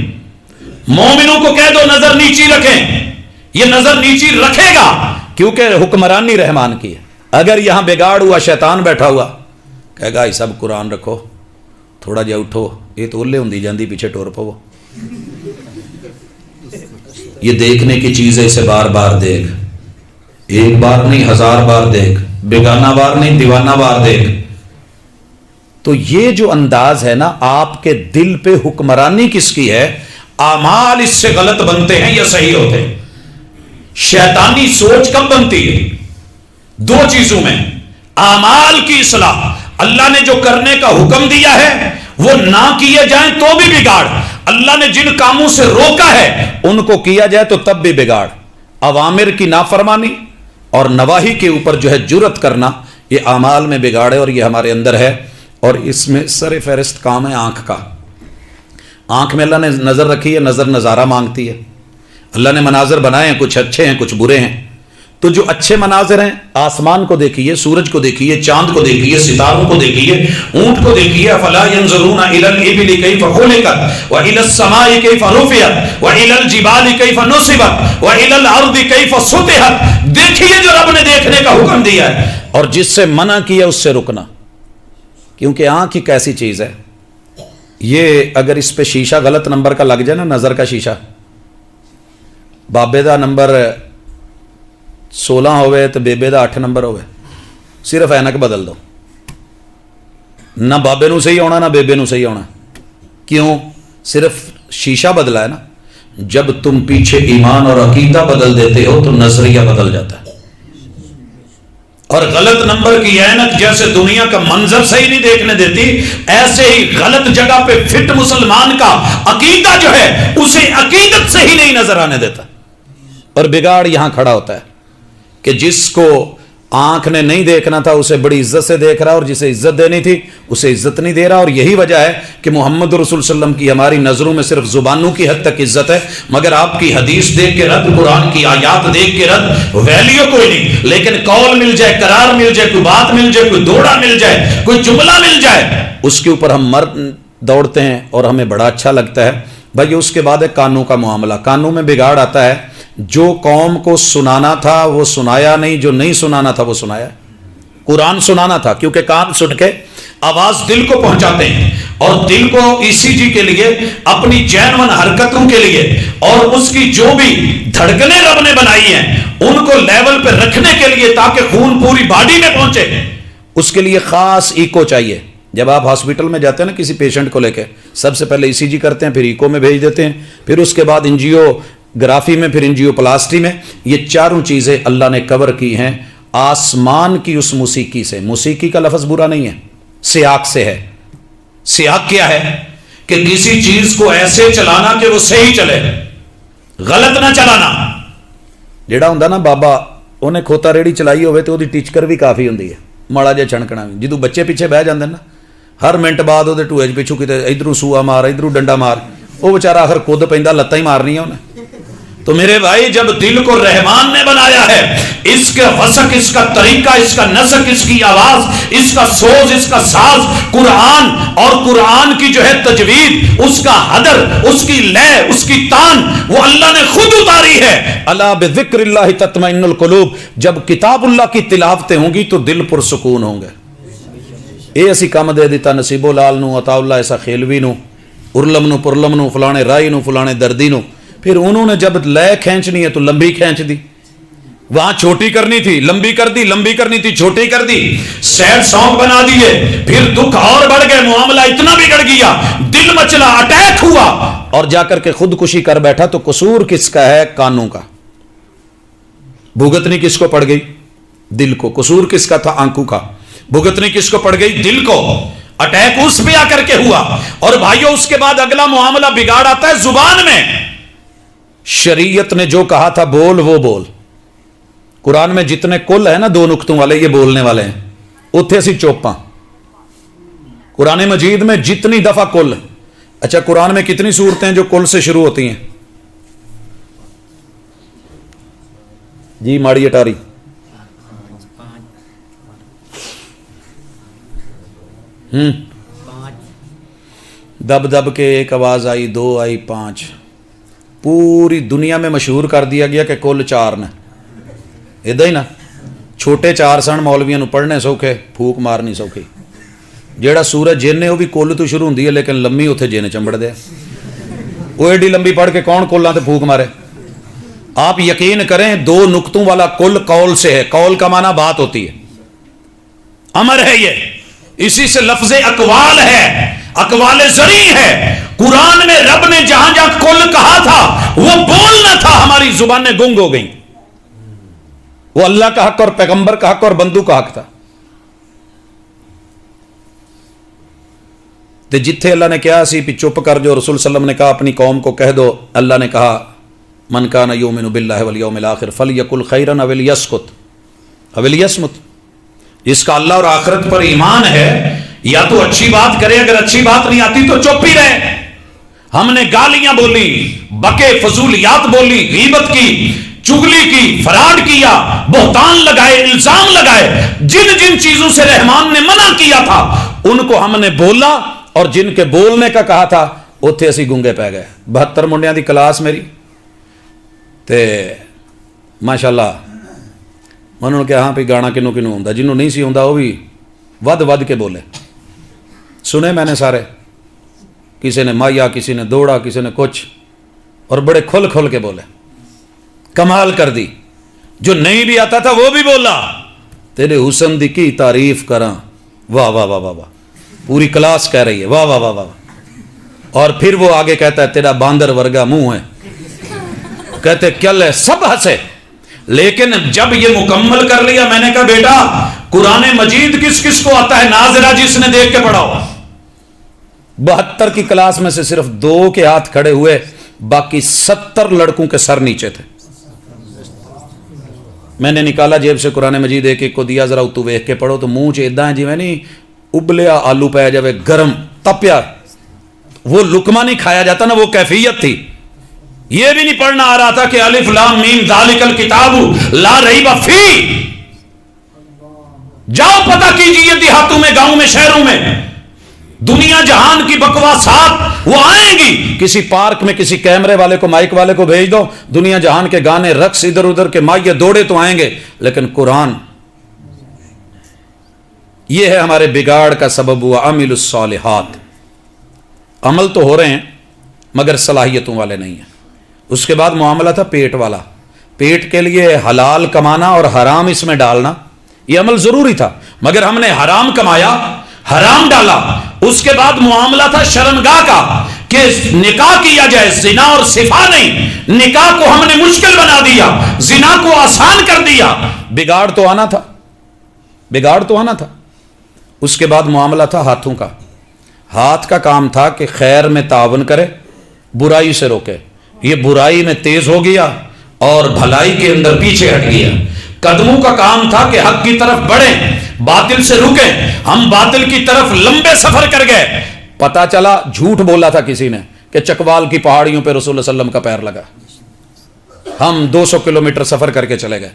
مومنوں کو کہہ دو نظر نیچی رکھیں. یہ نظر نیچی رکھے گا کیونکہ حکمرانی رحمان کی ہے. اگر یہاں بگاڑ ہوا، شیطان بیٹھا ہوا، کہے گا سب قرآن رکھو، تھوڑا جہا اٹھو، یہ تو اولے ہوندی جاندی پیچھے ٹور پو. یہ دیکھنے کی چیز ہے، اسے بار بار دیکھ، ایک بار نہیں 1000 بار دیکھ، بیگانہ بار نہیں دیوانہ بار دیکھ. تو یہ جو انداز ہے نا، آپ کے دل پہ حکمرانی کس کی ہے؟ اعمال اس سے غلط بنتے ہیں یا صحیح ہوتے ہیں؟ شیطانی سوچ کب بنتی ہے؟ 2 چیزوں میں. اعمال کی اصلاح، اللہ نے جو کرنے کا حکم دیا ہے وہ نہ کیے جائیں تو بھی بگاڑ، اللہ نے جن کاموں سے روکا ہے ان کو کیا جائے تو تب بھی بگاڑ. اوامر کی نافرمانی اور نواہی کے اوپر جو ہے جرأت کرنا، یہ اعمال میں بگاڑ ہے، اور یہ ہمارے اندر ہے. اور اس میں سر فہرست کام ہے آنکھ کا. آنکھ میں اللہ نے نظر رکھی ہے، نظر نظارہ مانگتی ہے. اللہ نے مناظر بنائے ہیں، کچھ اچھے ہیں کچھ برے ہیں. تو جو اچھے مناظر ہیں، آسمان کو دیکھیے، سورج کو دیکھیے، چاند کو دیکھیے، ستاروں کو دیکھیے، اونٹ کو دیکھیے. افلا ينظرون الى الابل كيف خلقت والى السماء كيف رفعت والى الجبال كيف نصبت والى الارض كيف سطحت. دیکھیے جو رب نے دیکھنے کا حکم دیا ہے اور جس سے منع کیا اس سے رکنا. کیونکہ آنکھ ایک ایسی چیز ہے، یہ اگر اس پہ شیشہ غلط نمبر کا لگ جائے نا، نظر کا شیشہ، بابے دا نمبر 16 ہوئے تو بیبے دا 8 نمبر ہوئے، صرف اینک بدل دو، نہ بابے نو صحیح ہونا نہ بیبے نو صحیح ہونا. کیوں؟ صرف شیشہ بدلا ہے نا. جب تم پیچھے ایمان اور عقیدہ بدل دیتے ہو تو نظریہ بدل جاتا ہے. اور غلط نمبر کی اینک جیسے دنیا کا منظر صحیح نہیں دیکھنے دیتی، ایسے ہی غلط جگہ پہ فٹ مسلمان کا عقیدہ جو ہے اسے عقیدت صحیح نہیں نظر آنے دیتا. اور بگاڑ یہاں کھڑا ہوتا ہے کہ جس کو آنکھ نے نہیں دیکھنا تھا اسے بڑی عزت سے دیکھ رہا، اور جسے عزت دینی تھی اسے عزت نہیں دے رہا. اور یہی وجہ ہے کہ محمد رسول صلی اللہ علیہ وسلم کی ہماری نظروں میں صرف زبانوں کی حد تک عزت ہے، مگر آپ کی حدیث دیکھ کے رد، قرآن کی آیات دیکھ کے رد، ویلیو کوئی نہیں. لیکن قول مل جائے، قرار مل جائے، کوئی بات مل جائے، کوئی دوڑا مل جائے، کوئی جملہ مل جائے، اس کے اوپر ہم مرد دوڑتے ہیں اور ہمیں بڑا اچھا لگتا ہے. بھائی اس کے بعد ہے کانوں کا معاملہ. کانوں میں بگاڑ آتا ہے. جو قوم کو سنانا تھا وہ سنایا نہیں، جو نہیں سنانا تھا وہ سنایا. قرآن سنانا تھا کیونکہ کان سن کے آواز دل کو پہنچاتے ہیں، اور دل کو ECG کے لیے، اپنی جینون حرکتوں کے لیے، اور اس کی جو بھی دھڑکنیں رب نے بنائی ہیں ان کو لیول پہ رکھنے کے لیے تاکہ خون پوری باڈی میں پہنچے، اس کے لیے خاص ایکو چاہیے. جب آپ ہاسپٹل میں جاتے ہیں نا کسی پیشنٹ کو لے کے، سب سے پہلے ECG کرتے ہیں، پھر ایکو میں بھیج دیتے ہیں، پھر اس کے بعد انجیو گرافی میں، پھر انجیو پلاسٹی میں. یہ چاروں چیزیں اللہ نے کور کی ہیں آسمان کی اس موسیقی سے. موسیقی کا لفظ برا نہیں ہے، سیاق سے ہے. سیاق کیا ہے؟ کہ کسی چیز کو ایسے چلانا کہ وہ صحیح چلے، غلط نہ چلانا. جیڑا ہوندا نا بابا، انہیں کھوتا ریڑی چلائی ہوئے تو وہ ٹیچکر بھی کافی ہوندی ہے، ماڑا جہا چھنکنا بھی. جدوں بچے پیچھے بہ جاندے نا، ہر منٹ بعد وہ ٹوئے پیچھو کتے ادھروں سوا مار، ادھروں ڈنڈا مار، وہ بچارا آخر کود پیندا، لتاں ہی مارنی ہے انہیں. تو میرے بھائی جب دل کو رحمان نے بنایا ہے، اس کا وسق، اس کا طریقہ، اس کا نسق، اس کی آواز، اس کا سوز، اس کا ساز قرآن، اور قرآن کی جو ہے تجوید، اس کا حدر، اس کی لے، اس کی تان، وہ اللہ نے خود اتاری ہے. الا بذکر اللہ تطمئن القلوب. جب کتاب اللہ کی تلاوتیں ہوں گی تو دل پرسکون ہوں گے. اے اسی کام دے دیتا نصیبو لال نو، عطا اللہ ایسا خیلوی نو، ارلم نو، پرلم نو، فلانے رائی نو، فلانے دردی نو. پھر انہوں نے جب لے کھینچنی ہے تو لمبی کھینچ دی، وہاں چھوٹی کرنی تھی لمبی کر دی، لمبی کرنی تھی چھوٹی کر دی، سیڈ سانگ بنا دیے. پھر دکھ اور بڑھ گئے، معاملہ اتنا بگڑ گیا، دل مچلا، اٹیک ہوا، اور جا کر کے خودکشی کر بیٹھا. تو قصور کس کا ہے؟ کانوں کا. بھگتنی کس کو پڑ گئی؟ دل کو. قصور کس کا تھا؟ آنکھوں کا. بھگتنی کس کو پڑ گئی؟ دل کو. اٹیک اس پہ آ کر کے ہوا. اور بھائیو اس کے بعد اگلا معاملہ بگاڑ آتا ہے زبان میں. شریعت نے جو کہا تھا بول وہ بول. قرآن میں جتنے کل ہے نا 2 نقطوں والے، یہ بولنے والے ہیں، اتھے سی چوپاں. قرآن مجید میں جتنی دفعہ کل. اچھا قرآن میں کتنی صورتیں ہیں جو کل سے شروع ہوتی ہیں؟ جی ماڑی اٹاری. دب دب کے ایک آواز آئی، 2 آئی، 5. پوری دنیا میں مشہور کر دیا گیا کہ کل 4 نے. ادھا ہی نا، چھوٹے 4 سن مولویاں نو پڑھنے سوکھے، پھوک مارنی سوکھی. جیڑا سورج جن ہے وہ بھی کل تو شروع ہوندی ہے، لیکن لمبی اتنے جن چمبڑ دے. وہ ایڈی لمبی پڑھ کے کون کلاں تے پھوک مارے؟ آپ یقین کریں 2 نقطوں والا کل قول سے ہے. قول کا معنی بات ہوتی ہے، امر ہے، یہ اسی سے لفظ اقوال ہے، اقوال زری ہے. قرآن میں رب نے جہاں جہاں کل کہا تھا وہ بولنا تھا، ہماری زبانیں گنگ ہو گئیں. وہ اللہ کا حق اور پیغمبر کا حق اور بندو کا حق تھا. تو جتھے اللہ نے کیا سی پہ چپ کر جو، رسول صلی اللہ علیہ وسلم نے کہا اپنی قوم کو کہہ دو. اللہ نے کہا من کان یؤمن باللہ والیوم الاخر فلیقل خیرا او لیسکت او لیصمت. جس کا اللہ اور آخرت پر ایمان ہے یا تو اچھی بات کرے، اگر اچھی بات نہیں آتی تو چپ ہی رہے. ہم نے گالیاں بولی، بکے، فضولیات بولی، غیبت کی، چگلی کی، فراڈ کیا، بہتان لگائے، الزام لگائے، جن جن چیزوں سے رحمان نے منع کیا تھا ان کو ہم نے بولا، اور جن کے بولنے کا کہا تھا اتھے اسی گونگے پہ گئے۔ 72 منڈیاں دی کلاس میری تے ماشاءاللہ انہوں نے کہا ہاں پہ گانا کنوں کنوں ہوندا، جنہوں نہیں سی ہوندا وہ بھی ود ود کے بولے، سنے میں نے سارے، کسی نے مایا، کسی نے دوڑا، کسی نے کچھ، اور بڑے کھل کھل کے بولے، کمال کر دی۔ جو نہیں بھی آتا تھا وہ بھی بولا تیرے حسن دی کی تعریف کراں، واہ واہ واہ واہ واہ، پوری کلاس کہہ رہی ہے واہ واہ واہ واہ، اور پھر وہ آگے کہتا ہے تیرا باندر ورگا منہ ہے، کہتے کل ہے، سب ہنسے۔ لیکن جب یہ مکمل کر لیا میں نے کہا بیٹا قرآن مجید کس کس کو آتا ہے، ناظرہ جس نے دیکھ کے پڑھاؤ۔ 72 کی کلاس میں سے صرف 2 کے ہاتھ کھڑے ہوئے، باقی 70 لڑکوں کے سر نیچے تھے۔ میں نے نکالا جیب سے قرآن مجید ایک ایک کو دیا، ذرا تو ویکھ کے پڑھو، تو منہ چ ادا ہے جی میں نہیں ابلیا آلو پایا جائے گرم تپیا، وہ لقمہ نہیں کھایا جاتا نا، وہ کیفیت تھی۔ یہ بھی نہیں پڑھنا آ رہا تھا کہ الف لام میم ذالک الکتاب لا ریب فیہ، جاؤ پتہ کیجئے دیہاتوں میں، گاؤں میں، شہروں میں، دنیا جہان کی بکواسات وہ آئیں گی۔ کسی پارک میں کسی کیمرے والے کو، مائک والے کو بھیج دو، دنیا جہان کے گانے، رقص ادھر ادھر کے مائیے دوڑے تو آئیں گے، لیکن قرآن، یہ ہے ہمارے بگاڑ کا سبب ہوا۔ عمل الصالحات، عمل تو ہو رہے ہیں مگر صلاحیتوں والے نہیں ہیں۔ اس کے بعد معاملہ تھا پیٹ والا، پیٹ کے لیے حلال کمانا اور حرام اس میں ڈالنا، یہ عمل ضروری تھا، مگر ہم نے حرام کمایا، حرام ڈالا۔ اس کے بعد معاملہ تھا شرمگاہ کا کہ نکاح کیا جائے، زنا اور صفا نہیں، نکاح کو ہم نے مشکل بنا دیا، زنا کو آسان کر دیا۔ بگاڑ تو آنا تھا، بگاڑ تو آنا تھا۔ اس کے بعد معاملہ تھا ہاتھوں کا، ہاتھ کا کام تھا کہ خیر میں تعاون کرے، برائی سے روکے۔ یہ برائی میں تیز ہو گیا اور بھلائی کے اندر پیچھے ہٹ گیا۔ قدموں کا کام تھا کہ حق کی طرف بڑھیں، باطل سے رکیں۔ ہم باطل کی طرف لمبے سفر کر گئے، پتا چلا جھوٹ بولا تھا کسی نے کہ چکوال کی پہاڑیوں پہ رسول اللہ صلی اللہ علیہ وسلم کا پیر لگا، ہم 200 کلومیٹر سفر کر کے چلے گئے۔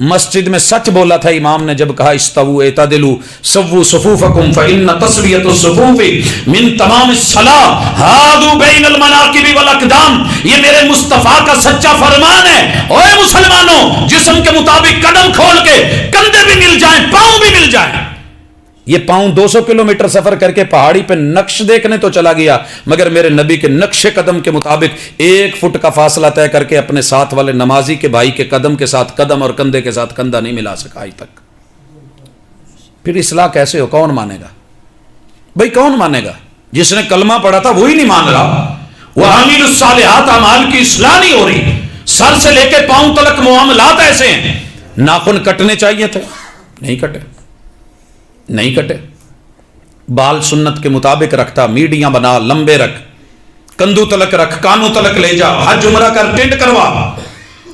مسجد میں سچ بولا تھا امام نے جب کہا استووا اعتدلوا سووا صفوفکم فإن تسویۃ الصفوف من تمام الصلاۃ ہادوا بین المناکب والاقدام، یہ میرے مصطفیٰ کا سچا فرمان ہے۔ اوے مسلمانوں، جسم کے مطابق قدم کھول کے کندھے بھی مل جائیں، پاؤں بھی مل جائیں۔ یہ پاؤں 200 کلومیٹر سفر کر کے پہاڑی پہ نقش دیکھنے تو چلا گیا، مگر میرے نبی کے نقش قدم کے مطابق 1 فٹ کا فاصلہ طے کر کے اپنے ساتھ والے نمازی کے بھائی کے قدم کے ساتھ قدم اور کندھے کے ساتھ کندھا نہیں ملا سکا آج تک۔ پھر اصلاح کیسے ہو؟ کون مانے گا بھائی؟ کون مانے گا؟ جس نے کلمہ پڑھا تھا وہی نہیں مان رہا۔ وَعَامِلُ الصَّالِحَاتِ، اعمال کی اصلاح نہیں ہو رہی، سر سے لے کے پاؤں تلک معاملات ایسے ہیں۔ ناخن کٹنے چاہیے تھے، نہیں کٹے، نہیں کٹے۔ بال سنت کے مطابق رکھتا، میڈیاں بنا، لمبے رکھ، کندھوں تلک رکھ، کانوں تلک لے جا، حج عمرہ کر، ٹینٹ کروا،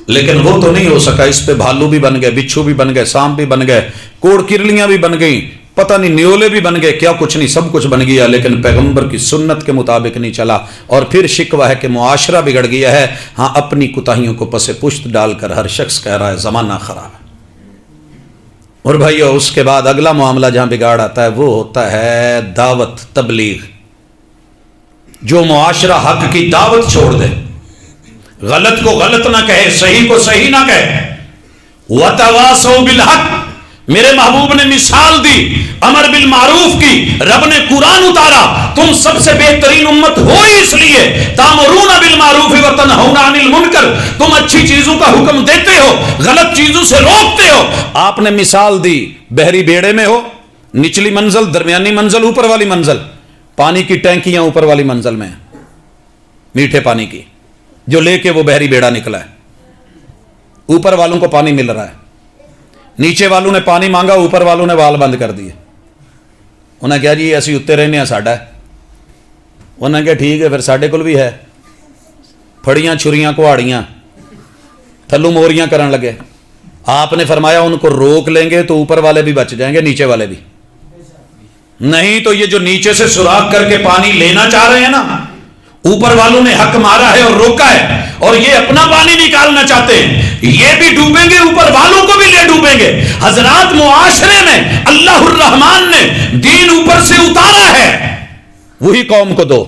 لیکن وہ تو نہیں ہو سکا۔ اس پہ بھالو بھی بن گئے، بچھو بھی بن گئے، سانپ بھی بن گئے، کوڑ کرلیاں بھی بن گئیں، پتہ نہیں نیولے بھی بن گئے، کیا کچھ نہیں، سب کچھ بن گیا، لیکن پیغمبر کی سنت کے مطابق نہیں چلا۔ اور پھر شکوہ ہے کہ معاشرہ بگڑ گیا ہے۔ ہاں، اپنی کوتاہیوں کو پس پشت ڈال کر ہر شخص کہہ رہا ہے زمانہ خراب ہے۔ اور بھائیو، اس کے بعد اگلا معاملہ جہاں بگاڑ آتا ہے وہ ہوتا ہے دعوت، تبلیغ۔ جو معاشرہ حق کی دعوت چھوڑ دے، غلط کو غلط نہ کہے، صحیح کو صحیح نہ کہے، وَتَوَاصَوْا بِالْحَقِّ، میرے محبوب نے مثال دی امر بالمعروف کی۔ رب نے قرآن اتارا، تم سب سے بہترین امت ہو اس لیے تامرون بالمعروف وتنہون عن المنکر، تم اچھی چیزوں کا حکم دیتے ہو، غلط چیزوں سے روکتے ہو۔ آپ نے مثال دی، بحری بیڑے میں ہو، نچلی منزل، درمیانی منزل، اوپر والی منزل، پانی کی ٹینکیاں اوپر والی منزل میں ہیں، میٹھے پانی کی، جو لے کے وہ بحری بیڑا نکلا ہے۔ اوپر والوں کو پانی مل رہا ہے، نیچے والوں نے پانی مانگا، اوپر والوں نے وال بند کر دیے۔ انہیں کہا جی اسی اتنے رہنے ہیں، ساڈا ہے۔ انہیں کہا ٹھیک ہے، پھر ساڈے کول بھی ہے۔ پھڑیاں، چھریاں، کہاڑیاں، تھلو موریاں کرن لگے۔ آپ نے فرمایا ان کو روک لیں گے تو اوپر والے بھی بچ جائیں گے، نیچے والے بھی نہیں۔ تو یہ جو نیچے سے سوراخ کر کے پانی لینا چاہ رہے ہیں نا، اوپر والوں نے حق مارا ہے اور روکا ہے اور یہ اپنا پانی نکالنا چاہتے ہیں، یہ بھی ڈوبیں گے، اوپر والوں کو بھی لے ڈوبیں گے۔ حضرات معاشرے میں اللہ الرحمن نے دین اوپر سے اتارا ہے، وہی قوم کو دو۔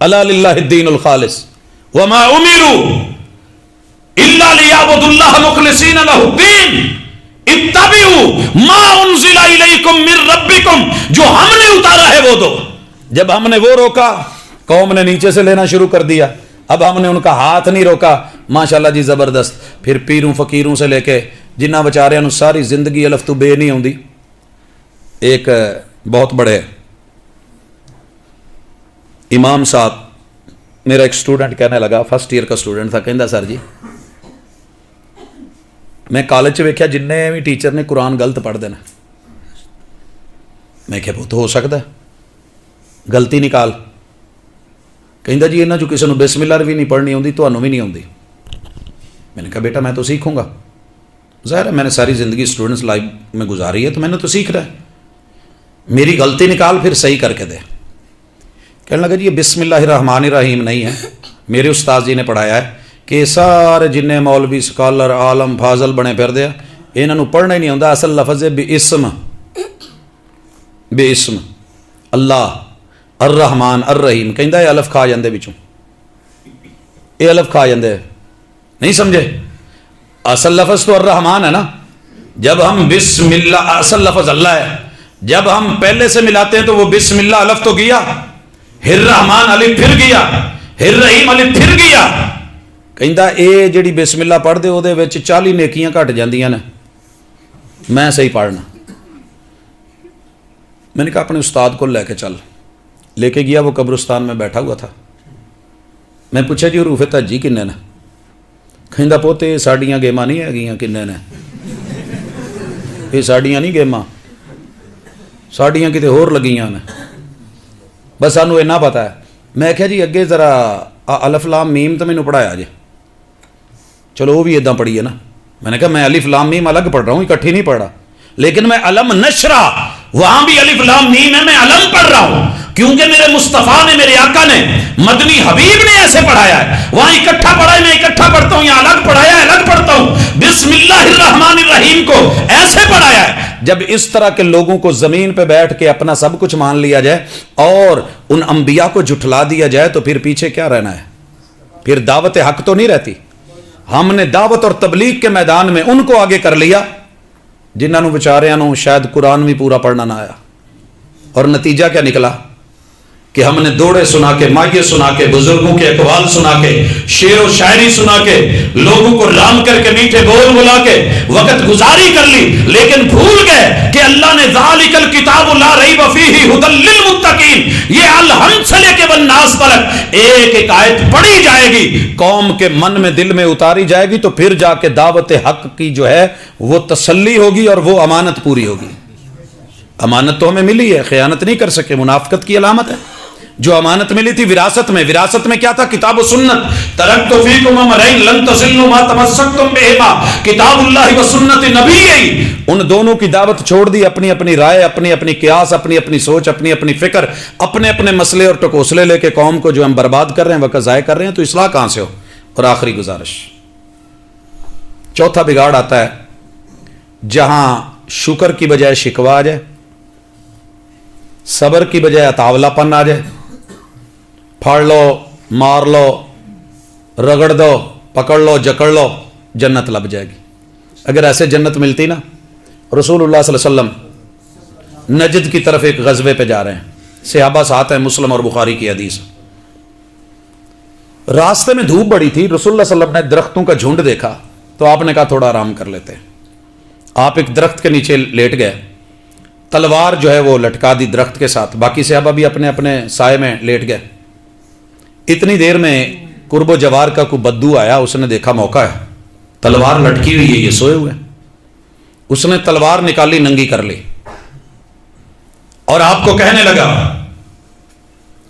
الا للہ الدین الخالص وما امروا الا لیعبدوا اللہ مخلصین لہ الدین اتبعوا ما انزل الیکم من ربکم، جو ہم نے اتارا ہے وہ دو۔ جب ہم نے وہ روکا، قوم نے نیچے سے لینا شروع کر دیا، اب ہم نے ان کا ہاتھ نہیں روکا، ماشاءاللہ جی زبردست۔ پھر پیروں فقیروں سے لے کے جنہ بچارے نو ساری زندگی الف تو بے نہیں ہوندی۔ ایک بہت بڑے امام صاحب، میرا ایک سٹوڈنٹ کہنے لگا، فرسٹ ایئر کا سٹوڈنٹ تھا، کہندا سر جی میں کالج چ ویکھیا جننے بھی ٹیچر نے قرآن غلط پڑھ دینا۔ میں کہ بہت ہو سکتا ہے، غلطی نکال۔ کہندا جی انہاں جو کسی نے بسم اللہ بھی نہیں پڑھنی ہوندی، تانوں بھی نہیں ہوندی۔ میں نے کہا بیٹا میں تو سیکھوں گا، ظاہر ہے میں نے ساری زندگی اسٹوڈنٹس لائف میں گزاری ہے تو میں نے تو سیکھ رہا ہے، میری غلطی نکال پھر صحیح کر کے دے۔ کہنے لگا جی یہ بسم اللہ الرحمن الرحیم نہیں ہے، میرے استاد جی نے پڑھایا ہے کہ سارے جن مولوی سکالر عالم فاضل بنے پھر دیا انہاں نو پڑھنا ہی نہیں ہوندا، اصل لفظ ہے بے اسم اللہ الرحمن الرحیم۔ کہندا یہ الف کھا جاندے وچوں، یہ الف کھا جاندے، نہیں سمجھے؟ اصل لفظ تو الرحمن ہے نا، جب ہم بسم اللہ، اصل لفظ اللہ ہے، جب ہم پہلے سے ملاتے ہیں تو وہ بسم اللہ الف تو گیا، ہر رحمان الف پھر گیا، ہر رحیم الف پھر گیا۔ کہندا اے جڑی بسم اللہ پڑھ دے او دے وچ 40 نیکیاں گھٹ جاندیاں نے، میں صحیح پڑھنا۔ میں نے کہا اپنے استاد کو لے کے چل، لے کے گیا، وہ قبرستان میں بیٹھا ہوا تھا۔ میں پوچھا جی حروف تہجی کنے نے؟ کہندا پوتے ساڈیاں گیماں نہیں ہے کنے نے، یہ ساڈیاں نہیں گیماں، ساڈیاں کتے ہور لگیاں نے، بس سانو اینا پتا ہے۔ میں کہا جی اگے ذرا الف لام میم تو مینوں پڑھایا جی، چلو وہ بھی اداں پڑھی ہے نا۔ میں نے کہا میں الف لام میم الگ پڑھ رہا ہوں، اکٹھی نہیں پڑھ رہا، لیکن میں علم نشرہ وہاں بھی الف لام میم ہے، میں علم پڑھ رہا ہوں، کیونکہ میرے مصطفیٰ نے، میرے آقا نے، مدنی حبیب نے ایسے پڑھایا ہے۔ وہاں اکٹھا پڑھا ہے، میں اکٹھا پڑھتا ہوں، یہاں الگ پڑھایا ہے الگ پڑھتا ہوں۔ بسم اللہ الرحمن الرحیم کو ایسے پڑھایا ہے۔ جب اس طرح کے لوگوں کو زمین پہ بیٹھ کے اپنا سب کچھ مان لیا جائے اور ان انبیاء کو جھٹلا دیا جائے تو پھر پیچھے کیا رہنا ہے؟ پھر دعوت حق تو نہیں رہتی۔ ہم نے دعوت اور تبلیغ کے میدان میں ان کو آگے کر لیا جنہاں نو بیچاریاں نو شاید قرآن بھی پورا پڑھنا نہ آیا، اور نتیجہ کیا نکلا کہ ہم نے دوڑے سنا کے، مائے سنا کے، بزرگوں کے اقوال سنا کے، شعر و شاعری سنا کے، لوگوں کو رام کر کے، میٹھے بول بلا کے وقت گزاری کر لی، لیکن بھول گئے کہ اللہ نے ذالک الکتاب لا ریب فیہ ھدی للمتقین، یہ الحمد سے لے کے والناس تک ایک ایک آیت پڑھی جائے گی، قوم کے من میں دل میں اتاری جائے گی، تو پھر جا کے دعوت حق کی جو ہے وہ تسلی ہوگی اور وہ امانت پوری ہوگی۔ امانت تو ہمیں ملی ہے، خیانت نہیں کر سکے، منافقت کی علامت ہے۔ جو امانت ملی تھی وراثت میں کیا تھا؟ کتاب و سنت۔ ترکت فیکم امرین لن تضلوا ما تمسکتم بہما، کتاب اللہ و سنت نبی، ان دونوں کی دعوت چھوڑ دی، اپنی اپنی رائے، اپنی اپنی قیاس، اپنی اپنی سوچ، اپنی اپنی فکر، اپنے اپنے مسئلے اور ٹکوسلے لے کے قوم کو جو ہم برباد کر رہے ہیں، وقت ضائع کر رہے ہیں، تو اصلاح کہاں سے ہو؟ اور آخری گزارش، چوتھا بگاڑ آتا ہے جہاں شکر کی بجائے شکوہ آ جائے، صبر کی بجائے اطاولہ پن آ جائے، پھاڑ لو، مار لو، رگڑ دو، پکڑ لو، جکڑ لو، جنت لب جائے گی۔ اگر ایسے جنت ملتی نا، رسول اللہ صلی اللہ علیہ وسلم نجد کی طرف ایک غزوے پہ جا رہے ہیں، صحابہ ساتھ ہیں، مسلم اور بخاری کی حدیث۔ راستے میں دھوپ بڑی تھی، رسول اللہ صلی اللہ علیہ وسلم نے درختوں کا جھنڈ دیکھا تو آپ نے کہا تھوڑا آرام کر لیتے ہیں۔ آپ ایک درخت کے نیچے لیٹ گئے، تلوار جو ہے وہ لٹکا دی درخت کے ساتھ، باقی صحابہ بھی اپنے اپنے سائے میں لیٹ گئے۔ اتنی دیر میں قرب و جوار کا کوئی بدو آیا، اس نے دیکھا موقع ہے، تلوار لٹکی ہوئی ہے، یہ سوئے ہوئے، اس نے تلوار نکالی، ننگی کر لی اور آپ کو کہنے لگا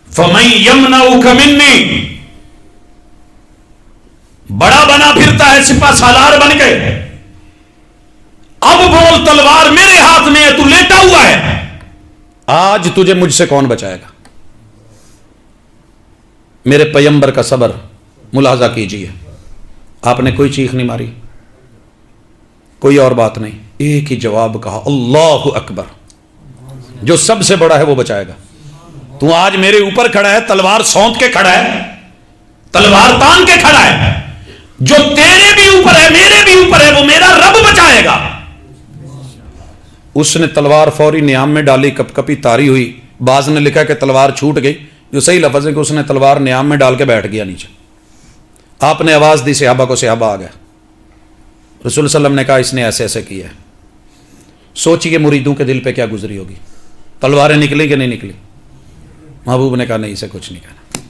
فَمَن يَمْنَعُكَ مِنِّي، بڑا بنا پھرتا ہے، سپہ سالار بن گئے، اب بول تلوار میرے ہاتھ میں ہے، تو لیٹا ہوا ہے، آج تجھے مجھ سے کون بچائے گا؟ میرے پیغمبر کا صبر ملاحظہ کیجئے، آپ نے کوئی چیخ نہیں ماری، کوئی اور بات نہیں، ایک ہی جواب کہا، اللہ اکبر، جو سب سے بڑا ہے وہ بچائے گا۔ تو آج میرے اوپر کھڑا ہے، تلوار سونت کے کھڑا ہے، تلوار تان کے کھڑا ہے، جو تیرے بھی اوپر ہے میرے بھی اوپر ہے وہ میرا رب بچائے گا۔ اس نے تلوار فوری نیام میں ڈالی، کپ کپی تاری ہوئی، بعض نے لکھا کہ تلوار چھوٹ گئی، جو صحیح لفظ ہے کہ اس نے تلوار نیام میں ڈال کے بیٹھ گیا نیچے۔ آپ نے آواز دی صحابہ کو، صحابہ آ گیا، رسول صلی اللہ علیہ وسلم نے کہا اس نے ایسے ایسے کیا ہے۔ سوچیے مریدوں کے دل پہ کیا گزری ہوگی، تلواریں نکلی کہ نہیں نکلی؟ محبوب نے کہا نہیں، اسے کچھ نہیں کہنا،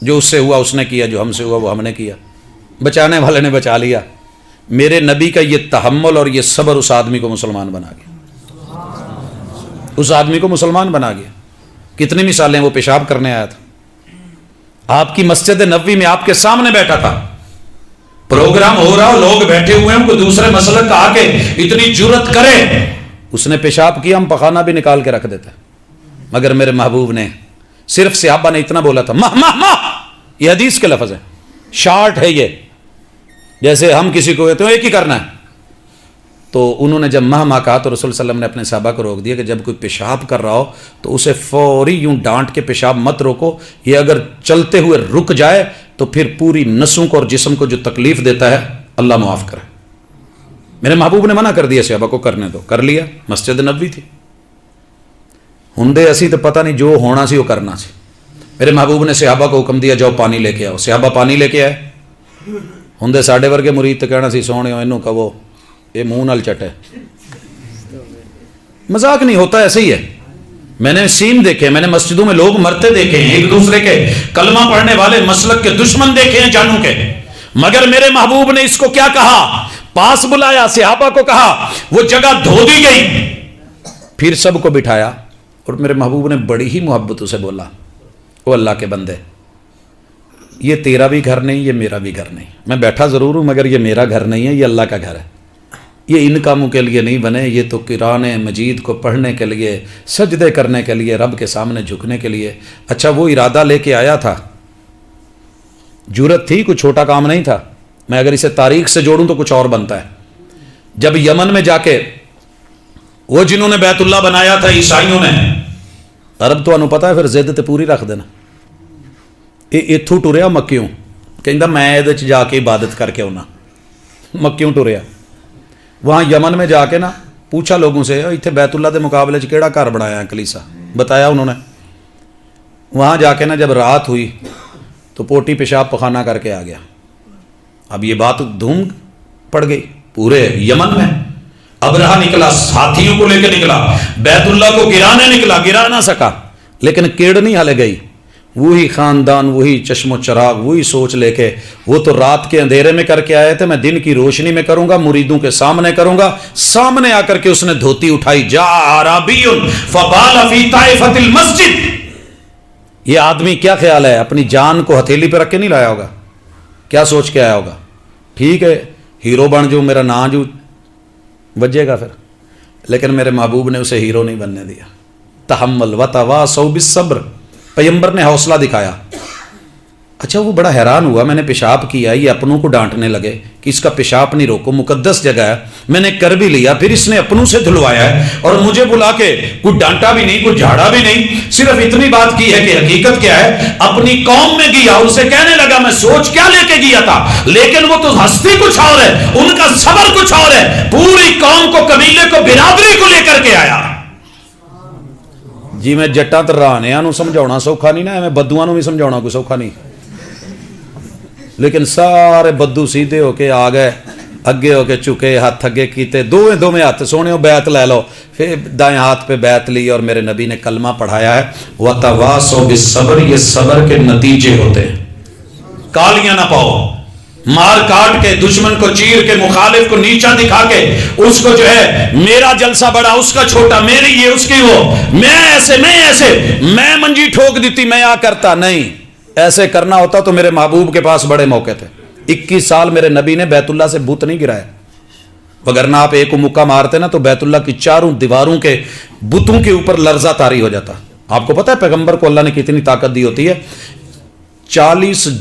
جو اس سے ہوا اس نے کیا، جو ہم سے ہوا وہ ہم نے کیا، بچانے والے نے بچا لیا۔ میرے نبی کا یہ تحمل اور یہ صبر اس آدمی کو مسلمان بنا گیا، اس آدمی کو مسلمان بنا گیا۔ کتنی مثالیں، وہ پیشاب کرنے آیا تھا، آپ کی مسجد نبوی میں آپ کے سامنے بیٹھا تھا، پروگرام ہو رہا، لوگ بیٹھے ہوئے ہیں، کوئی دوسرے مسلک کا آ کے اتنی جرت کرے، اس نے پیشاب کیا، ہم پخانہ بھی نکال کے رکھ دیتے، مگر میرے محبوب نے صرف صحابہ نے اتنا بولا تھا، ماہ ماہ ماہ، یہ حدیث کے لفظ ہے، شارٹ ہے یہ، جیسے ہم کسی کو کہتے ہیں ایک ہی کرنا ہے، تو انہوں نے جب ماہ ماہ کہا تو رسول صلی اللہ علیہ وسلم نے اپنے صحابہ کو روک دیا کہ جب کوئی پیشاب کر رہا ہو تو اسے فوری یوں ڈانٹ کے پیشاب مت روکو، یہ اگر چلتے ہوئے رک جائے تو پھر پوری نسوں کو اور جسم کو جو تکلیف دیتا ہے اللہ معاف کرے۔ میرے محبوب نے منع کر دیا صحابہ کو، کرنے دو، کر لیا، مسجد نبوی تھی، ہندے اسی تو پتہ نہیں جو ہونا سی وہ کرنا سی۔ میرے محبوب نے صحابہ کو حکم دیا جاؤ پانی لے کے آؤ، صحابہ پانی لے کے آئے، ہندے ساڈے ورگے مرید تو کہنا سی سونے انہوں کہو یہ منہ نال چٹے، مذاق نہیں ہوتا، ایسے ہی ہے۔ میں نے سین دیکھے، میں نے مسجدوں میں لوگ مرتے دیکھے ہیں، ایک دوسرے کے کلمہ پڑھنے والے مسلک کے دشمن دیکھے ہیں جانوں کے، مگر میرے محبوب نے اس کو کیا کہا، پاس بلایا، صحابہ کو کہا، وہ جگہ دھو دی گئی، پھر سب کو بٹھایا، اور میرے محبوب نے بڑی ہی محبتوں سے بولا، وہ اللہ کے بندے، یہ تیرا بھی گھر نہیں، یہ میرا بھی گھر نہیں، میں بیٹھا ضرور ہوں مگر یہ میرا گھر نہیں ہے، یہ اللہ کا گھر ہے، یہ ان کاموں کے لیے نہیں بنے، یہ تو قرآن مجید کو پڑھنے کے لیے، سجدے کرنے کے لیے، رب کے سامنے جھکنے کے لیے۔ اچھا وہ ارادہ لے کے آیا تھا، جرت تھی، کوئی چھوٹا کام نہیں تھا، میں اگر اسے تاریخ سے جوڑوں تو کچھ اور بنتا ہے۔ جب یمن میں جا کے وہ جنہوں نے بیت اللہ بنایا تھا عیسائیوں نے، عرب تو انہوں پتا ہے پھر زد تے پوری رکھ دینا، یہ اتھو ٹریا مکیوں، کہندا میں یہ جا کے عبادت کر کے ہونا، مکیوں ٹریا، وہاں یمن میں جا کے نا پوچھا لوگوں سے اتنے بیت اللہ دے مقابلے چ کیڑا گھر بنایا ہے کلیسا، بتایا انہوں نے۔ وہاں جا کے نا جب رات ہوئی تو پوٹی پیشاب پخانہ کر کے آ گیا۔ اب یہ بات دھوم پڑ گئی پورے یمن میں، ابرہا نکلا، ساتھیوں کو لے کے نکلا، بیت اللہ کو گرانے نکلا، گرا نہ سکا، لیکن کیڑ نہیں ہلے گئی، وہی خاندان، وہی چشم و چراغ، وہی سوچ لے کے، وہ تو رات کے اندھیرے میں کر کے آئے تھے، میں دن کی روشنی میں کروں گا، مریدوں کے سامنے کروں گا۔ سامنے آ کر کے اس نے دھوتی اٹھائی، جا اعرابی فبال فی طائفۃ المسجد۔ یہ آدمی کیا خیال ہے، اپنی جان کو ہتھیلی پہ رکھ کے نہیں لایا ہوگا، کیا سوچ کے آیا ہوگا، ٹھیک ہے ہیرو بن جو، میرا نام جو بجے گا پھر، لیکن میرے محبوب نے اسے ہیرو نہیں بننے دیا۔ تحمل وتواصوا بالصبر، پیغمبر نے حوصلہ دکھایا۔ اچھا وہ بڑا حیران ہوا، میں نے پیشاب کیا، یہ اپنوں کو ڈانٹنے لگے کہ اس کا پیشاب نہیں روکو، مقدس جگہ ہے، میں نے کر بھی لیا، پھر اس نے اپنوں سے دھلوایا ہے اور مجھے بلا کے کوئی ڈانٹا بھی نہیں، کوئی جھاڑا بھی نہیں، صرف اتنی بات کی ہے کہ حقیقت کیا ہے، اپنی قوم میں گیا، ان سے کہنے لگا میں سوچ کیا لے کے گیا تھا، لیکن وہ تو ہستی کچھ اور ہے، ان کا صبر کچھ اور ہے، پوری قوم کو، قبیلے کو، برادری کو لے کر کے آیا۔ جی میں جٹاں تے رہانیاں نو سمجھاؤنا سوکھا نہیں نا، میں بدوآں نو بھی سمجھاؤنا کوئی سوکھا نہیں، لیکن سارے بدو سیدھے ہو کے آ گئے، اگے ہو کے چکے، ہاتھ اگے کیتے، دوویں ہاتھ سونے بیعت لے لو، پھر دائیں ہاتھ پہ بیعت لی اور میرے نبی نے کلمہ پڑھایا ہے، وَتَوَاصَوْا بِالصَّبْرِ، یہ صبر کے نتیجے ہوتے ہیں۔ کالیاں نہ پاؤ، مار کاٹ کے، دشمن کو چیر کے، مخالف کو نیچا دکھا کے، اس کو جو ہے میرا جلسہ بڑا، اس کا چھوٹا، میری یہ اس کی وہ، میں ایسے، میں منجی ٹھوک دیتی، میں آ کرتا نہیں، ایسے کرنا ہوتا تو میرے محبوب کے پاس بڑے موقع تھے۔ 21 سال میرے نبی نے بیت اللہ سے بت نہیں گرایا، وگرنہ آپ ایک مکہ مارتے نا تو بیت اللہ کی چاروں دیواروں کے بتوں کے اوپر لرزہ طاری ہو جاتا۔ آپ کو پتہ ہے پیغمبر کو اللہ نے کتنی طاقت دی ہوتی ہے، 40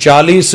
40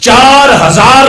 4000